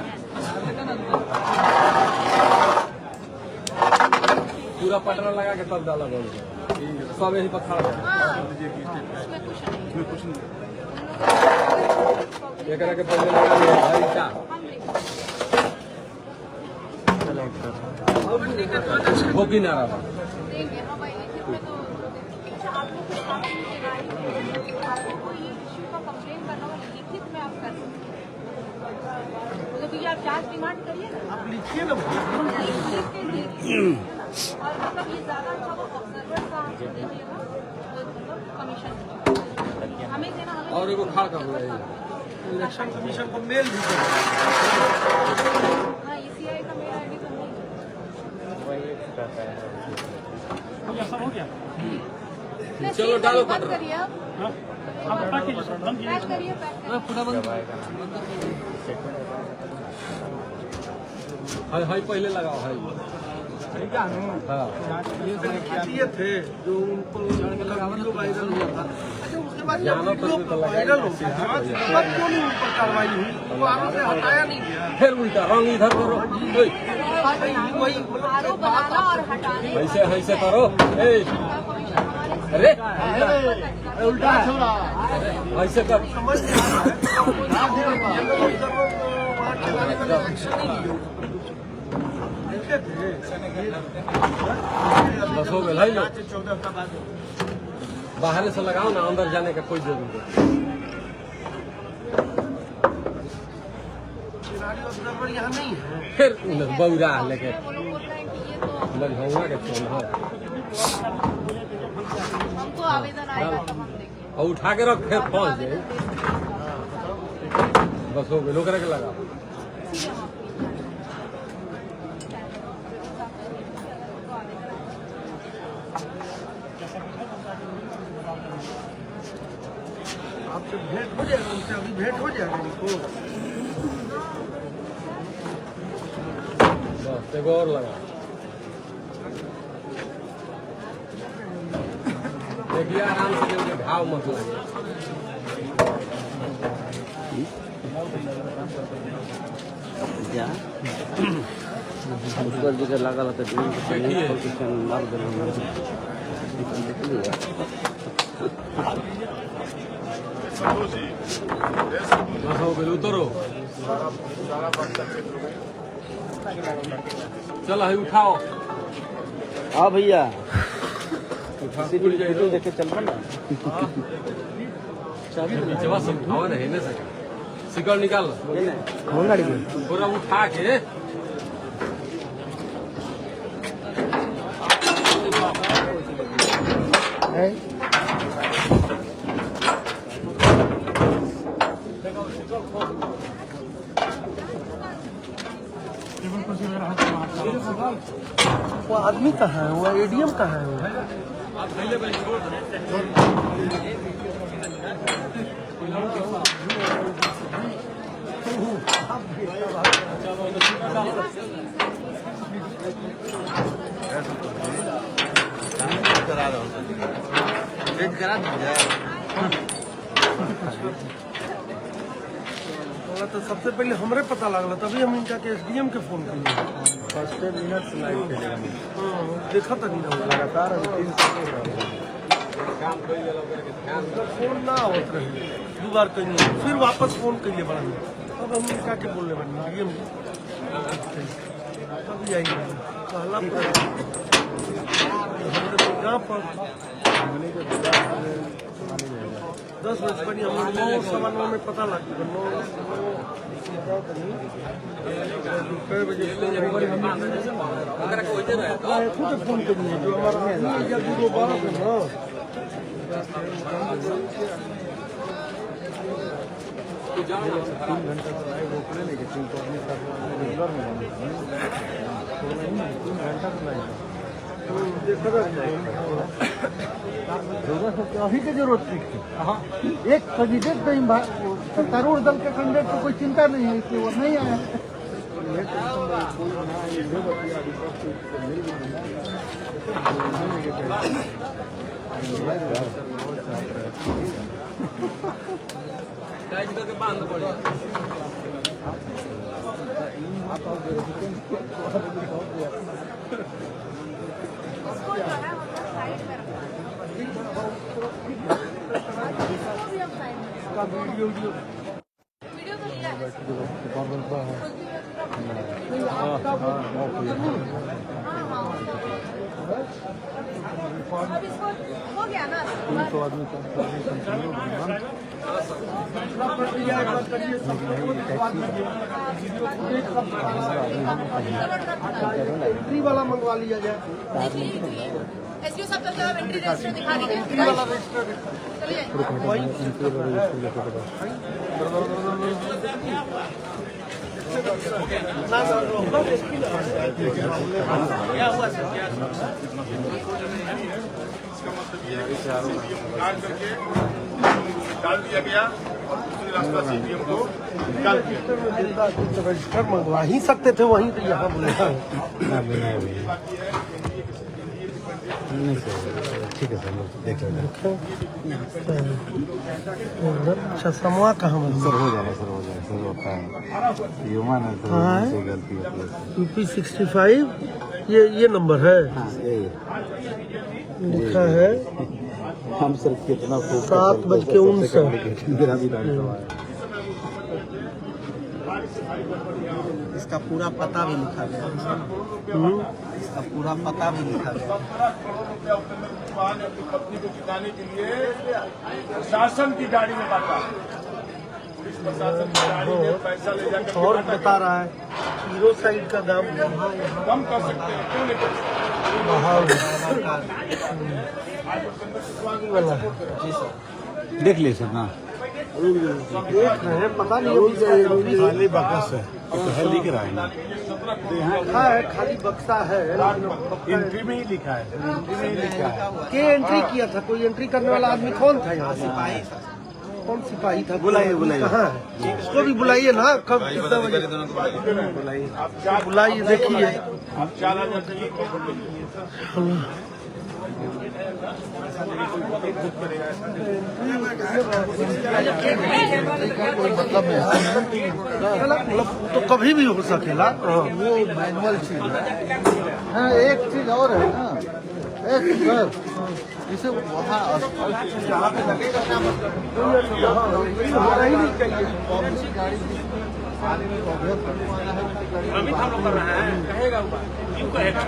पूरा पटना लगा के तब डाला सब यही पर खड़ा एक के पहले लगा लिया भाई क्या हो कि ना रहा देंगे। हाँ भाई, लिखित में तो अच्छा आप लोग को काम नहीं देना है, आपको ये इश्यू का कंप्लेन करना हो लिखित में आप कर सकते हैं। मतलब ये आप चार्ज डिमांड करिए ना, आप लिखिए ना। लिख के दीजिए। और मतलब ये ज्यादा अच्छा वो ऑब्जर्वर का हमको दीजिएगा, मतलब कमीशन हमें देना, हमें और एगो खा का हो जाएगा। इलेक्शन कमीशन को मेल भी करें। हाँ, ECI का मेरा ID तो नहीं है। चलो डालो बंद करिए आप, पैक करिए, पैक करिए। हाय हाय पहले लगाओ हाय। हाँ ये थे जो उनको वीडियो वायरल हुआ था। अच्छा, उसके बाद जब वीडियो वायरल हो गया तब क्यों नहीं उन पर कार्रवाई हुई? वो आरोप से हटाया नहीं गया। फिर उल्टा रंग इधर करो, वही आरोप बनाना और हटाने ऐसे ऐसे करो। अरे उल्टा छोड़ा ऐसे कर। समझ नहीं आ रहा है। वहाँ ठेकाने वाले एक्शन नहीं लिए। बस हो गया भाई, 14 का बाद बाहर से लगाओ ना, अंदर जाने का कोई जरूरत ऑब्जर्वर यहाँ नहीं है। फिर बौरा लेके वो लोग बोल रहे हैं कि ये तो लगभग के चोन है हमको आवेदन आएगा तब हम देंगे। और उठा के रख, फिर पहुंच जाए। बस हो गया, लोग के लगाओ। आपसे भेंट हो जाएगा, उनसे अभी भेंट हो जाएगा इनको। बस एगो और लगा। देखिए आराम से देंगे, घाव मत लगे। ऊपर जगह लगा रहता है मार दे। बस हो गया, उतरो। चलो है उठाओ। हाँ भैया, उठा पूरी जाए तो देखे चल रहा ना। नीचवा सब उठाओ ना, हेने से सिकड़ निकाल पूरा उठा के। वो आदमी कहाँ है? वो ADM कहाँ है? वो आप पहले भाई छोड़ दो। तो सबसे पहले हमरे पता लगला, तभी हम इनका के SDM के फोन किए। फर्स्ट मिनट लाइव चलेगा। देखा था नहीं लगातार फोन ना होत रहे, दो बार कहीं फिर वापस फोन कइले बड़ा। अब हम इनका के बोलने बनी SDM तभी आएंगे कहला पर गाँव पर 10 बजे बनी। हम 9:15 में पता लग गया। 9 बजे खुद फोन करिए जो हमारा जल्दी दोबारा से ना। अभी की जरूरत नहीं थी। एक कैंडिडेट सत्तारूढ़ दल के कैंडिडेट को कोई चिंता नहीं है कि वो नहीं आया। बांध पड़े उसको जो है हम लोग साइड में रखना है। वीडियो तो लिया है। हाँ, हाँ। अब इसको हो गया ना, एंट्री वाला मंगवा लिया जाए। एसडीओ साहब तक आप एंट्री रजिस्टर दिखा दीजिए। चलिए क्या हुआ सर, क्या डाल दिया गया और दूसरे रास्ता सीपीएम को निकाल दिया। रजिस्टर मंगवा ही सकते थे वहीं, तो यहाँ बोले ठीक है सर, देख लेंगे अच्छा। समूह कहाँ सर, हो जाएगा सर, हो जाएगा सर, होता है ह्यूमन है सर, से गलती होती है। यूपी 65 ये नंबर है, लिखा है हम सर कितना 7:59। इसका पूरा पता भी लिखा गया, इसका पूरा पता भी लिखा गया। 15 करोड़ रुपया उपेंद्र कुशवाहा ने अपनी पत्नी को जिताने के लिए प्रशासन की गाड़ी में बांटा। पुलिस प्रशासन की गाड़ी में पैसा ले जाकर और बता रहा है हीरो साइड का दाम कम कर सकते हैं, क्यों नहीं कर सकते? देख ले सर ना, देख रहे हैं, पता नहीं खाली बकस है तो लिख रहा है ना, लिखा है खाली बक्सा है, एंट्री में ही लिखा है, एंट्री में ही लिखा है। के एंट्री किया था? कोई एंट्री करने वाला आदमी कौन था यहाँ? सिपाही। कौन सिपाही था? बुलाइए, बुलाइए। कहाँ है? इसको भी बुलाइए ना, कब कितना बजे बुलाइए, देखिए। कोई मतलब नहीं, तो कभी भी हो सकेला, वो मैनुअल चीज है। एक चीज और है ना, एक सर इसे वहाँ जहाँ पे लगेगा ना, होना ही नहीं चाहिए। अभी हम लोग कर रहे हैं, कहेगा क्यों कहेगा?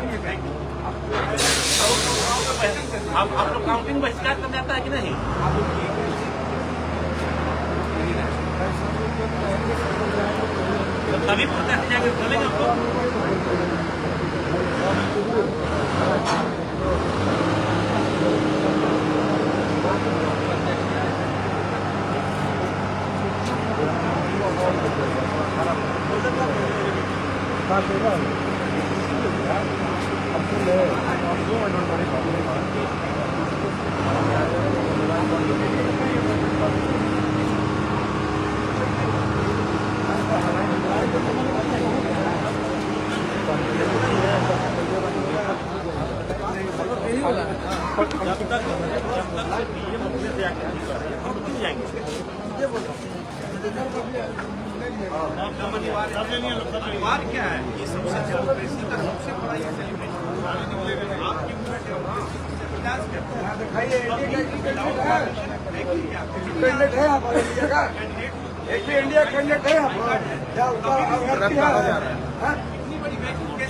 आप लोग काउंटिंग बहिष्कार करने आता है कि नहीं? तभी प्रोटेस्ट जाके चलेंगे हम लोग। परिवार क्या है? ये सबसे डेमोक्रेसी का सबसे बड़ा ये सेलिब्रेशन। आपकी मूवमेंट कैंडिडेट है हमारे इंडिया का, एक भी इंडिया कैंडिडेट है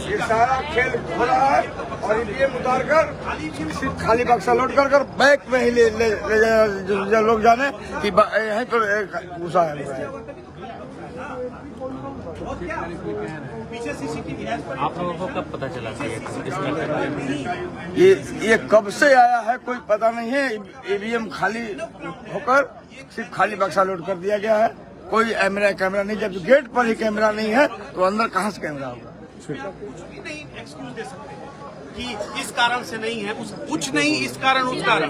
ये सारा खेल हो रहा है। और ईवीएम उतार कर सिर्फ खाली बक्सा लोड कर बैक में ही ले लोग जाने कि यहीं पर घुसा है। पीछे सीसीटीवी आप लोगों को कब पता चला ये कब से आया है कोई पता नहीं है। ईवीएम खाली होकर सिर्फ खाली बक्सा लोड कर दिया गया है, कोई कैमरा नहीं। जब गेट पर ही कैमरा नहीं है तो अंदर कहाँ से कैमरा होगा? कुछ भी नहीं एक्सक्यूज दे सकते कि इस कारण से नहीं है, कुछ नहीं इस कारण उस कारण।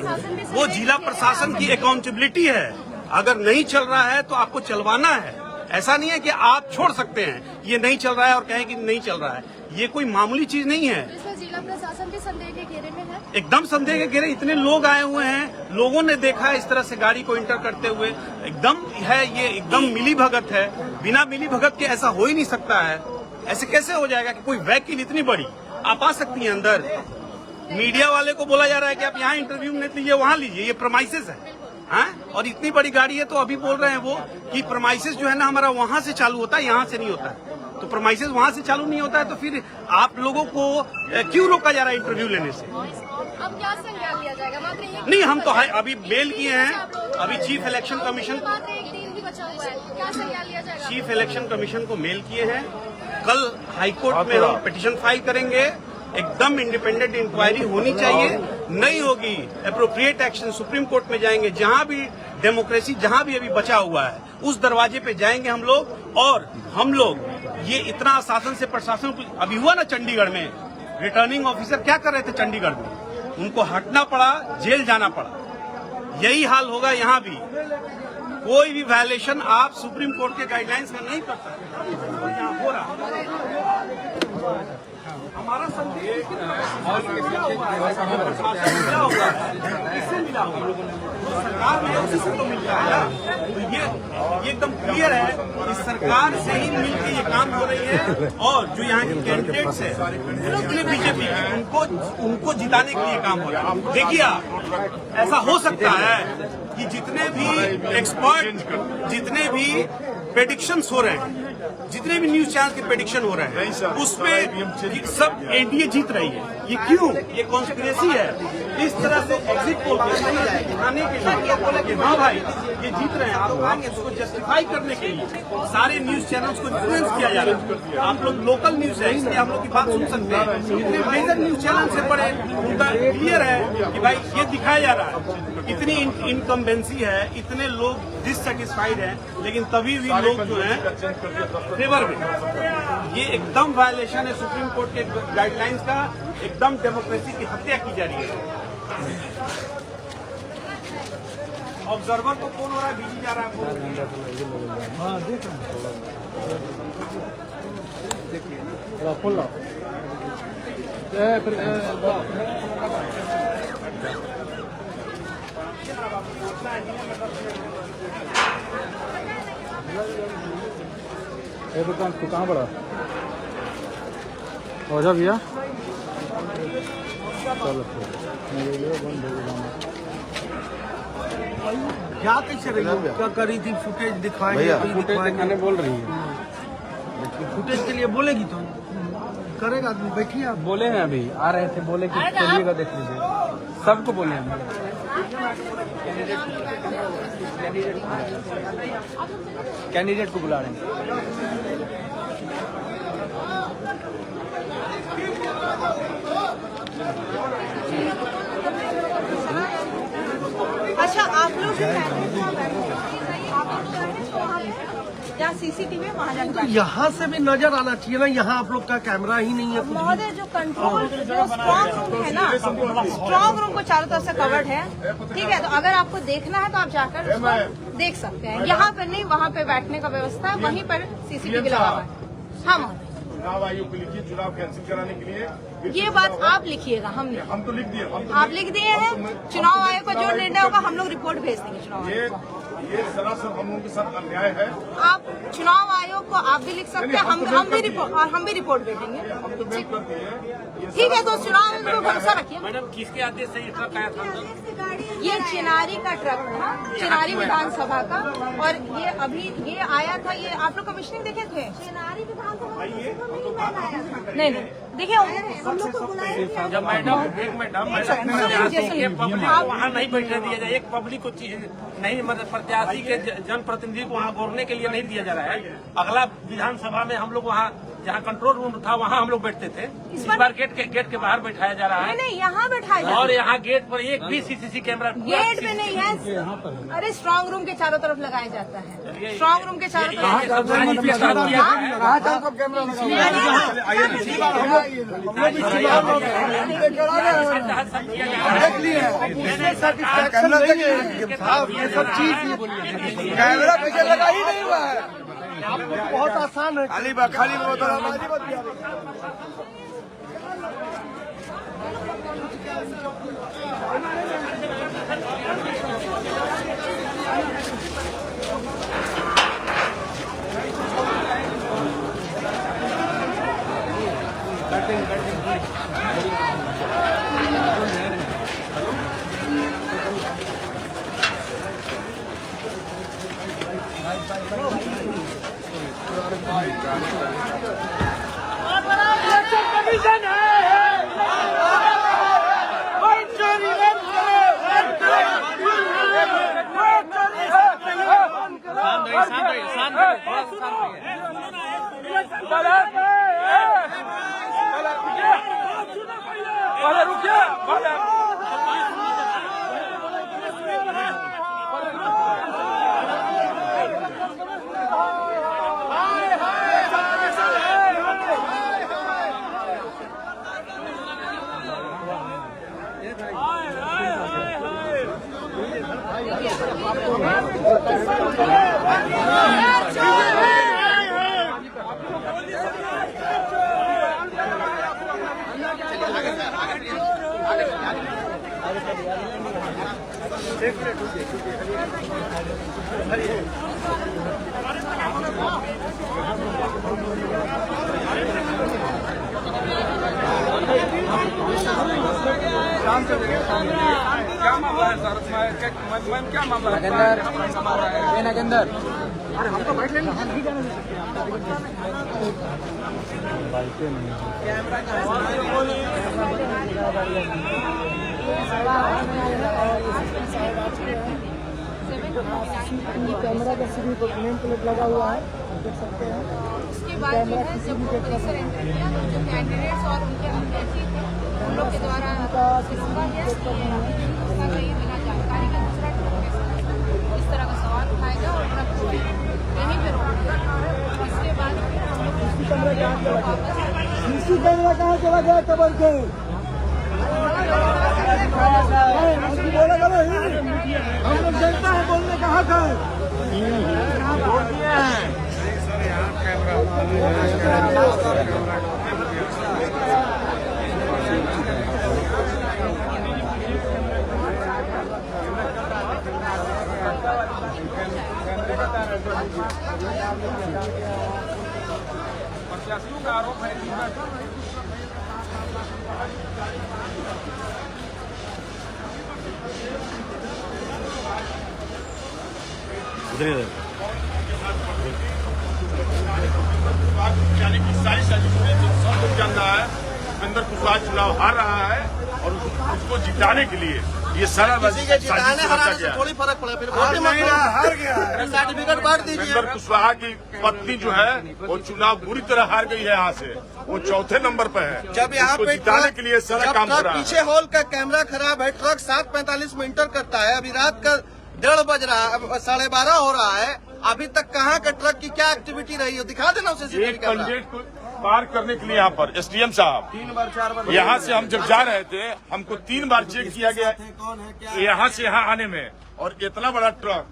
वो जिला प्रशासन की अकाउंटेबिलिटी है। अगर नहीं चल रहा है तो आपको चलवाना है। ऐसा नहीं है कि आप छोड़ सकते हैं, ये नहीं चल रहा है और कहें कि नहीं चल रहा है। ये कोई मामूली चीज नहीं है। जिला प्रशासन भी संदेह के घेरे में है। एकदम संदेह के घेरे, इतने लोग आए हुए हैं, लोगों ने देखा है इस तरह से गाड़ी को इंटर करते हुए। एकदम है, ये एकदम मिली भगत है। बिना मिली भगत के ऐसा हो ही नहीं सकता है। ऐसे कैसे हो जाएगा कि कोई वैकिल इतनी बड़ी आप आ सकती हैं अंदर? मीडिया वाले को बोला जा रहा है कि आप यहाँ इंटरव्यू नहीं लीजिए, वहाँ लीजिए, ये प्रमाइसेस है। हाँ? और इतनी बड़ी गाड़ी है तो अभी बोल रहे हैं वो कि प्रमाइसेस जो है ना हमारा वहाँ से चालू होता है, यहाँ से नहीं होता है। तो प्रोमाइसेस वहां से चालू नहीं होता है तो फिर आप लोगों को क्यों रोका जा रहा है इंटरव्यू लेने से? अब क्या संज्ञान लिया जाएगा? मात्र एक नहीं, हम तो अभी मेल किए हैं, अभी चीफ इलेक्शन कमीशन, मात्र एक दिन भी बचा हुआ है, क्या संज्ञान लिया जाएगा? चीफ इलेक्शन कमीशन को मेल किए हैं। कल हाईकोर्ट में हम पिटीशन फाइल करेंगे। एकदम इंडिपेंडेंट इंक्वायरी होनी चाहिए, नहीं होगी एप्रोप्रिएट एक्शन सुप्रीम कोर्ट में जाएंगे। जहां भी डेमोक्रेसी जहां भी अभी बचा हुआ है उस दरवाजे पे जाएंगे हम लोग। और हम लोग ये इतना शासन से प्रशासन अभी हुआ ना चंडीगढ़ में, रिटर्निंग ऑफिसर क्या कर रहे थे चंडीगढ़ में, उनको हटना पड़ा, जेल जाना पड़ा। यही हाल होगा यहाँ भी। कोई भी वायलेशन आप सुप्रीम कोर्ट के गाइडलाइंस का नहीं कर सकते, और यहाँ हो रहा हमारा संदेश मिला होगा, किससे मिला होगा? सरकार में उसी को मिलता है। तो ये एकदम क्लियर है कि सरकार से ही मिलकर ये काम हो रही है। और जो यहाँ के कैंडिडेट्स है बीजेपी के, उनको जिताने के लिए काम हो रहा है। देखिए आप, ऐसा हो सकता है कि जितने भी एक्सपर्ट, जितने भी प्रेडिक्शंस हो रहे हैं, जितने भी न्यूज चैनल के प्रेडिक्शन हो रहे हैं, उसमें सब एनडीए जीत रही है। ये क्यों? ये कॉन्स्पिरेसी है। इस तरह से एग्जिट पोल दिखाने के लिए बोले कि हाँ भाई ये जीत रहे हैं, आप उसको जस्टिफाई करने के लिए सारे न्यूज चैनल्स को इन्फ्लुएंस किया जा रहा है। आप लोग लोकल न्यूज है, इसलिए हम लोग की बात सुन सकते हैं। इतने मेजर न्यूज चैनल से पढ़े, उनका क्लियर है कि भाई ये दिखाया जा रहा है। इतनी इनकम्बेंसी है, इतने लोग डिससेटिस्फाइड हैं, लेकिन तभी भी लोग जो है फेवर में। ये एकदम वायलेशन है सुप्रीम कोर्ट के गाइडलाइंस का, एकदम डेमोक्रेसी की हत्या की जा रही है। ऑब्जर्वर को फोन हो रहा है, बिजी जा रहा है। हाँ देख कहाँ पड़ा हो जा भैया? चलो क्या कैसे रही हो? क्या करी थी? फुटेज दिखाएंगे, फुटेज दिखाने बोल रही है। फुटेज के लिए बोलेगी तो करेगा आदमी। बैठिए आप। बोले हैं अभी आ रहे थे, बोले कि चलिएगा देख लीजिए, सबको बोले हैं। कैंडिडेट को बुला रहे हैं। अच्छा आप लोग जहाँ सीसीटीवी है वहाँ जाकर यहाँ से भी नजर आना चाहिए ना, यहाँ आप लोग का कैमरा ही नहीं है कुछ भी। महोदय जो कंट्रोल जो स्ट्रॉन्ग रूम है ना, स्ट्रॉन्ग रूम को चारों तरफ से कवर्ड है, ठीक है। तो अगर आपको देखना है तो आप जाकर उसको देख सकते हैं। यहाँ पर नहीं, वहाँ पे बैठने का व्यवस्था है, वहीं पर सीसीटीवी लगा हुआ है। हाँ महोदय, चुनाव आयोग को लिखिए, चुनाव कैंसिल कराने के लिए। ये बात आप लिखिएगा, हम तो लिख दिए, आप लिख दिए हैं। चुनाव आयोग का जो निर्णय होगा हम लोग रिपोर्ट भेज देंगे चुनाव आयोग को। ये सरासर हम लोगों के साथ अन्याय है। आप चुनाव आयोग को आप भी लिख सकते हैं, हम भी रिपोर्ट भेजेंगे। हम तो मेल कर दिए। ठीक है, तो चुनाव आयोग में भरोसा रखिए। मैडम किसके आदेश से ये ट्रक आया था? ये चिनारी का ट्रक था, चिनारी विधानसभा का, और ये अभी ये आया था। ये आप लोग कमिश्निंग देखे थे? चिनारी विधानसभा नहीं देखिए हम लोग को बुलाया। जब मैडम एक मैडम वहाँ नहीं बैठने दिया जाए, एक पब्लिक को नहीं, मतलब प्रत्याशी के जनप्रतिनिधि को वहाँ बोलने के लिए नहीं दिया जा रहा है। अगला विधानसभा में हम लोग वहाँ जहाँ कंट्रोल रूम था वहाँ हम लोग बैठते थे, इस बार गेट के बाहर बैठाया जा रहा है। नहीं यहाँ बैठाया, और यहाँ गेट पर एक भी सीसीसी कैमरा गेट पे नहीं है। अरे स्ट्रांग रूम के चारों तरफ लगाया जाता है, स्ट्रांग रूम के चारों तरफ। ये सब चीज कैमरा पैसे लगा ही नहीं हुआ है। बहुत आसान है, खाली क्या मामला है सर? मैम क्या मामला है? नागेंदर, अरे हम तो बैठ लेंगे। कैमरा का सीधी नेम प्लेट लगा हुआ है, देख सकते हैं। उसके बाद जो है जब वो परिसर एंटर किया तो जो कैंडिडेट्स और उनके अभ्यर्थी थे उन लोग के द्वारा रोका गया उसका कहीं बिना जानकारी के दूसरा ट्रक के साथ इस तरह का सवाल उठाएगा और ट्रक को यहीं पर रोकेगा। इसके बाद फिर हम लोग कैमरा कहाँ चला गया कबर के? हम लोग जनता है, बोलने का हक है। प्रत्याशियों का आरोप है कि यानी कि सारी सब लोग जान रहा है उपेंद्र कुशवाहा चुनाव हार रहा है और उसको जिताने के लिए ये सारा थोड़ी फर्क पड़ा, फिर हार गया सर्टिफिकेट बांट दीजिए। उपेंद्र कुशवाहा की पत्नी जो है वो चुनाव बुरी तरह हार गई है। यहाँ से वो चौथे नंबर पे है। जब यहाँ पे जिताने के लिए सारा काम कर रहा है। पीछे हॉल का कैमरा खराब है, ट्रक 7:45 में इंटर करता है, अभी रात का 1:30 बज रहा है, 12:30 हो रहा है, अभी तक कहाँ का ट्रक की क्या एक्टिविटी रही है दिखा देना उसे। एक कैंडिडेट को पार करने के लिए यहाँ पर एसडीएम साहब 3 बार 4 बार यहाँ से हम जब जा रहे थे हमको 3 बार चेक किया गया यहाँ से यहाँ आने में, और इतना बड़ा ट्रक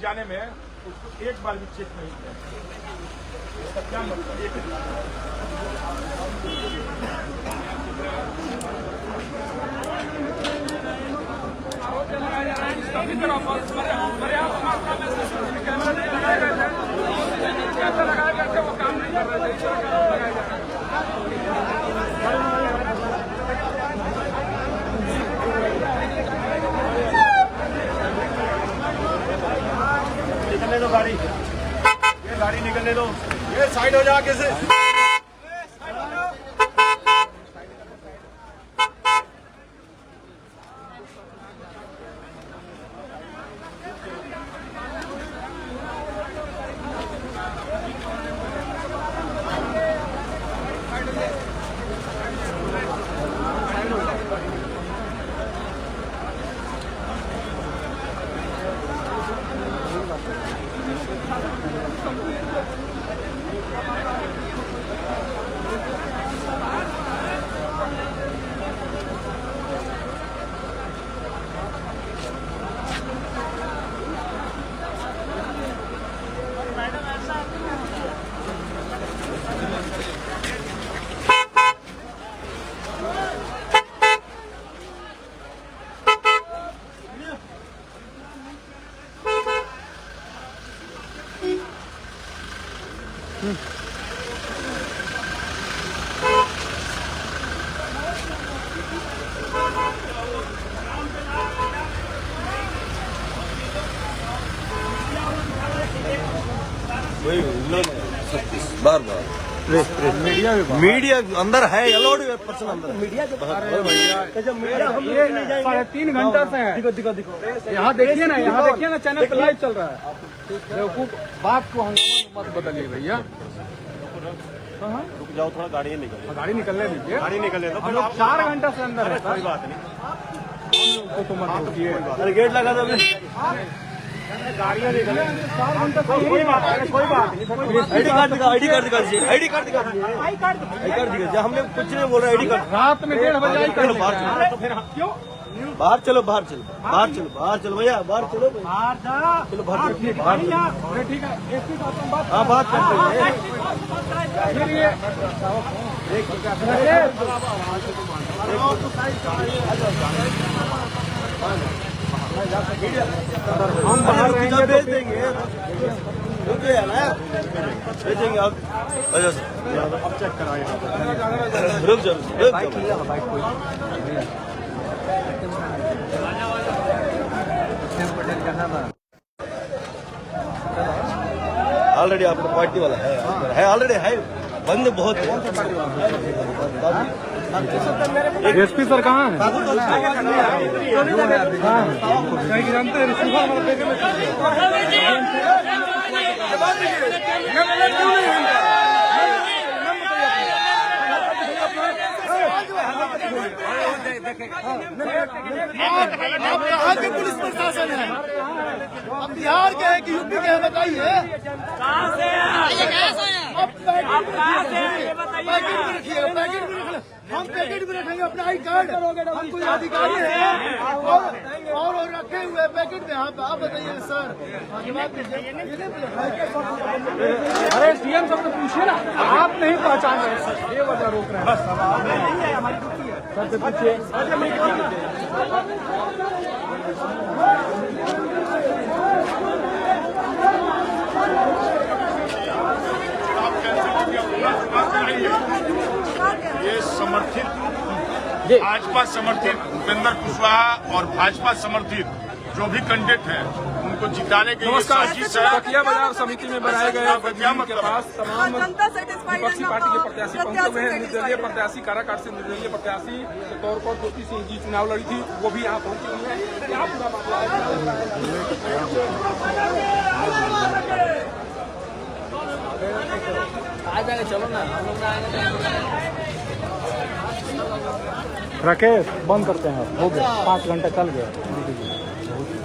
जाने में उसको एक बार भी चेक नहीं किया। इसका क्या मतलब? वो काम नहीं कर रहे थे। निकलने दो गाड़ी, ये गाड़ी निकलने दो, ये साइड हो जा कैसे। बार मीडिया अंदर है, अलाउड पर्सन अंदर मीडिया के बाहर है भैया। 3.5 घंटा से है। दिखो यहाँ देखिए ना, चैनल पे लाइव चल रहा है। बेवकूफ बात को हंगामा मत बदलिए भैया। रुक जाओ थोड़ा, गाड़ी निकले, गाड़ी निकलने दीजिए, गाड़ी निकले तो हम लोग 4 घंटा से अंदर है। कोई बात नहीं, हम लोग को तो मत रोकिए। अरे गेट लगा दो, गाड़ियाँ निकले 4 घंटा से। कोई बात नहीं, आईडी कार्ड दिखा दीजिए, आईडी कार्ड दिखा दीजिए। हमने कुछ नहीं बोल रहा, आईडी कार्ड। रात में 1:30 बजे आई कर तो फिर क्यों बाहर चलो बाहर चलो भैया बाहर चलो चलो बाहर ठीक है हाँ बात करते हैं हम बाहर रहेंगे भेज देंगे भेजेंगे आप अब चेक कराइए रुक जाओ ऑलरेडी आपका पार्टी वाला है ऑलरेडी है बंद बहुत है एसपी सर कहाँ है जानते हैं आप कहाँ के पुलिस प्रशासन है? आप बिहार के हैं कि यूपी के हैं बताइए। कहाँ से हैं? आप पैकेट में रखिए हम पैकेट में रखेंगे अपना आई कार्ड। हम कोई अधिकारी हैं और रखे हुए पैकेट में आप बताइए सर। अरे सीएम साहब से पूछिए ना, आप नहीं पहचान रहे सर, ये वजह रोक रहे हैं बस। सर से पूछिए ये समर्थित भाजपा समर्थित उपेंद्र कुशवाहा और भाजपा समर्थित जो भी कैंडिडेट हैं उनको जिताने के लिए साजिश है। कटिया बाजार समिति में बनाए गए के पास तमाम जनता सेटिस्फाइड विपक्षी पार्टी के प्रत्याशी पहुंचे हुए हैं। निर्दलीय प्रत्याशी काराकाट से निर्दलीय प्रत्याशी के तौर पर ज्योति सिंह जी चुनाव लड़ी थी, वो भी यहाँ पहुंची हुई है। क्या पूरा मामला आ जाएगा चलो ना राकेश बंद करते हैं, हो गया 5 घंटा चल गया।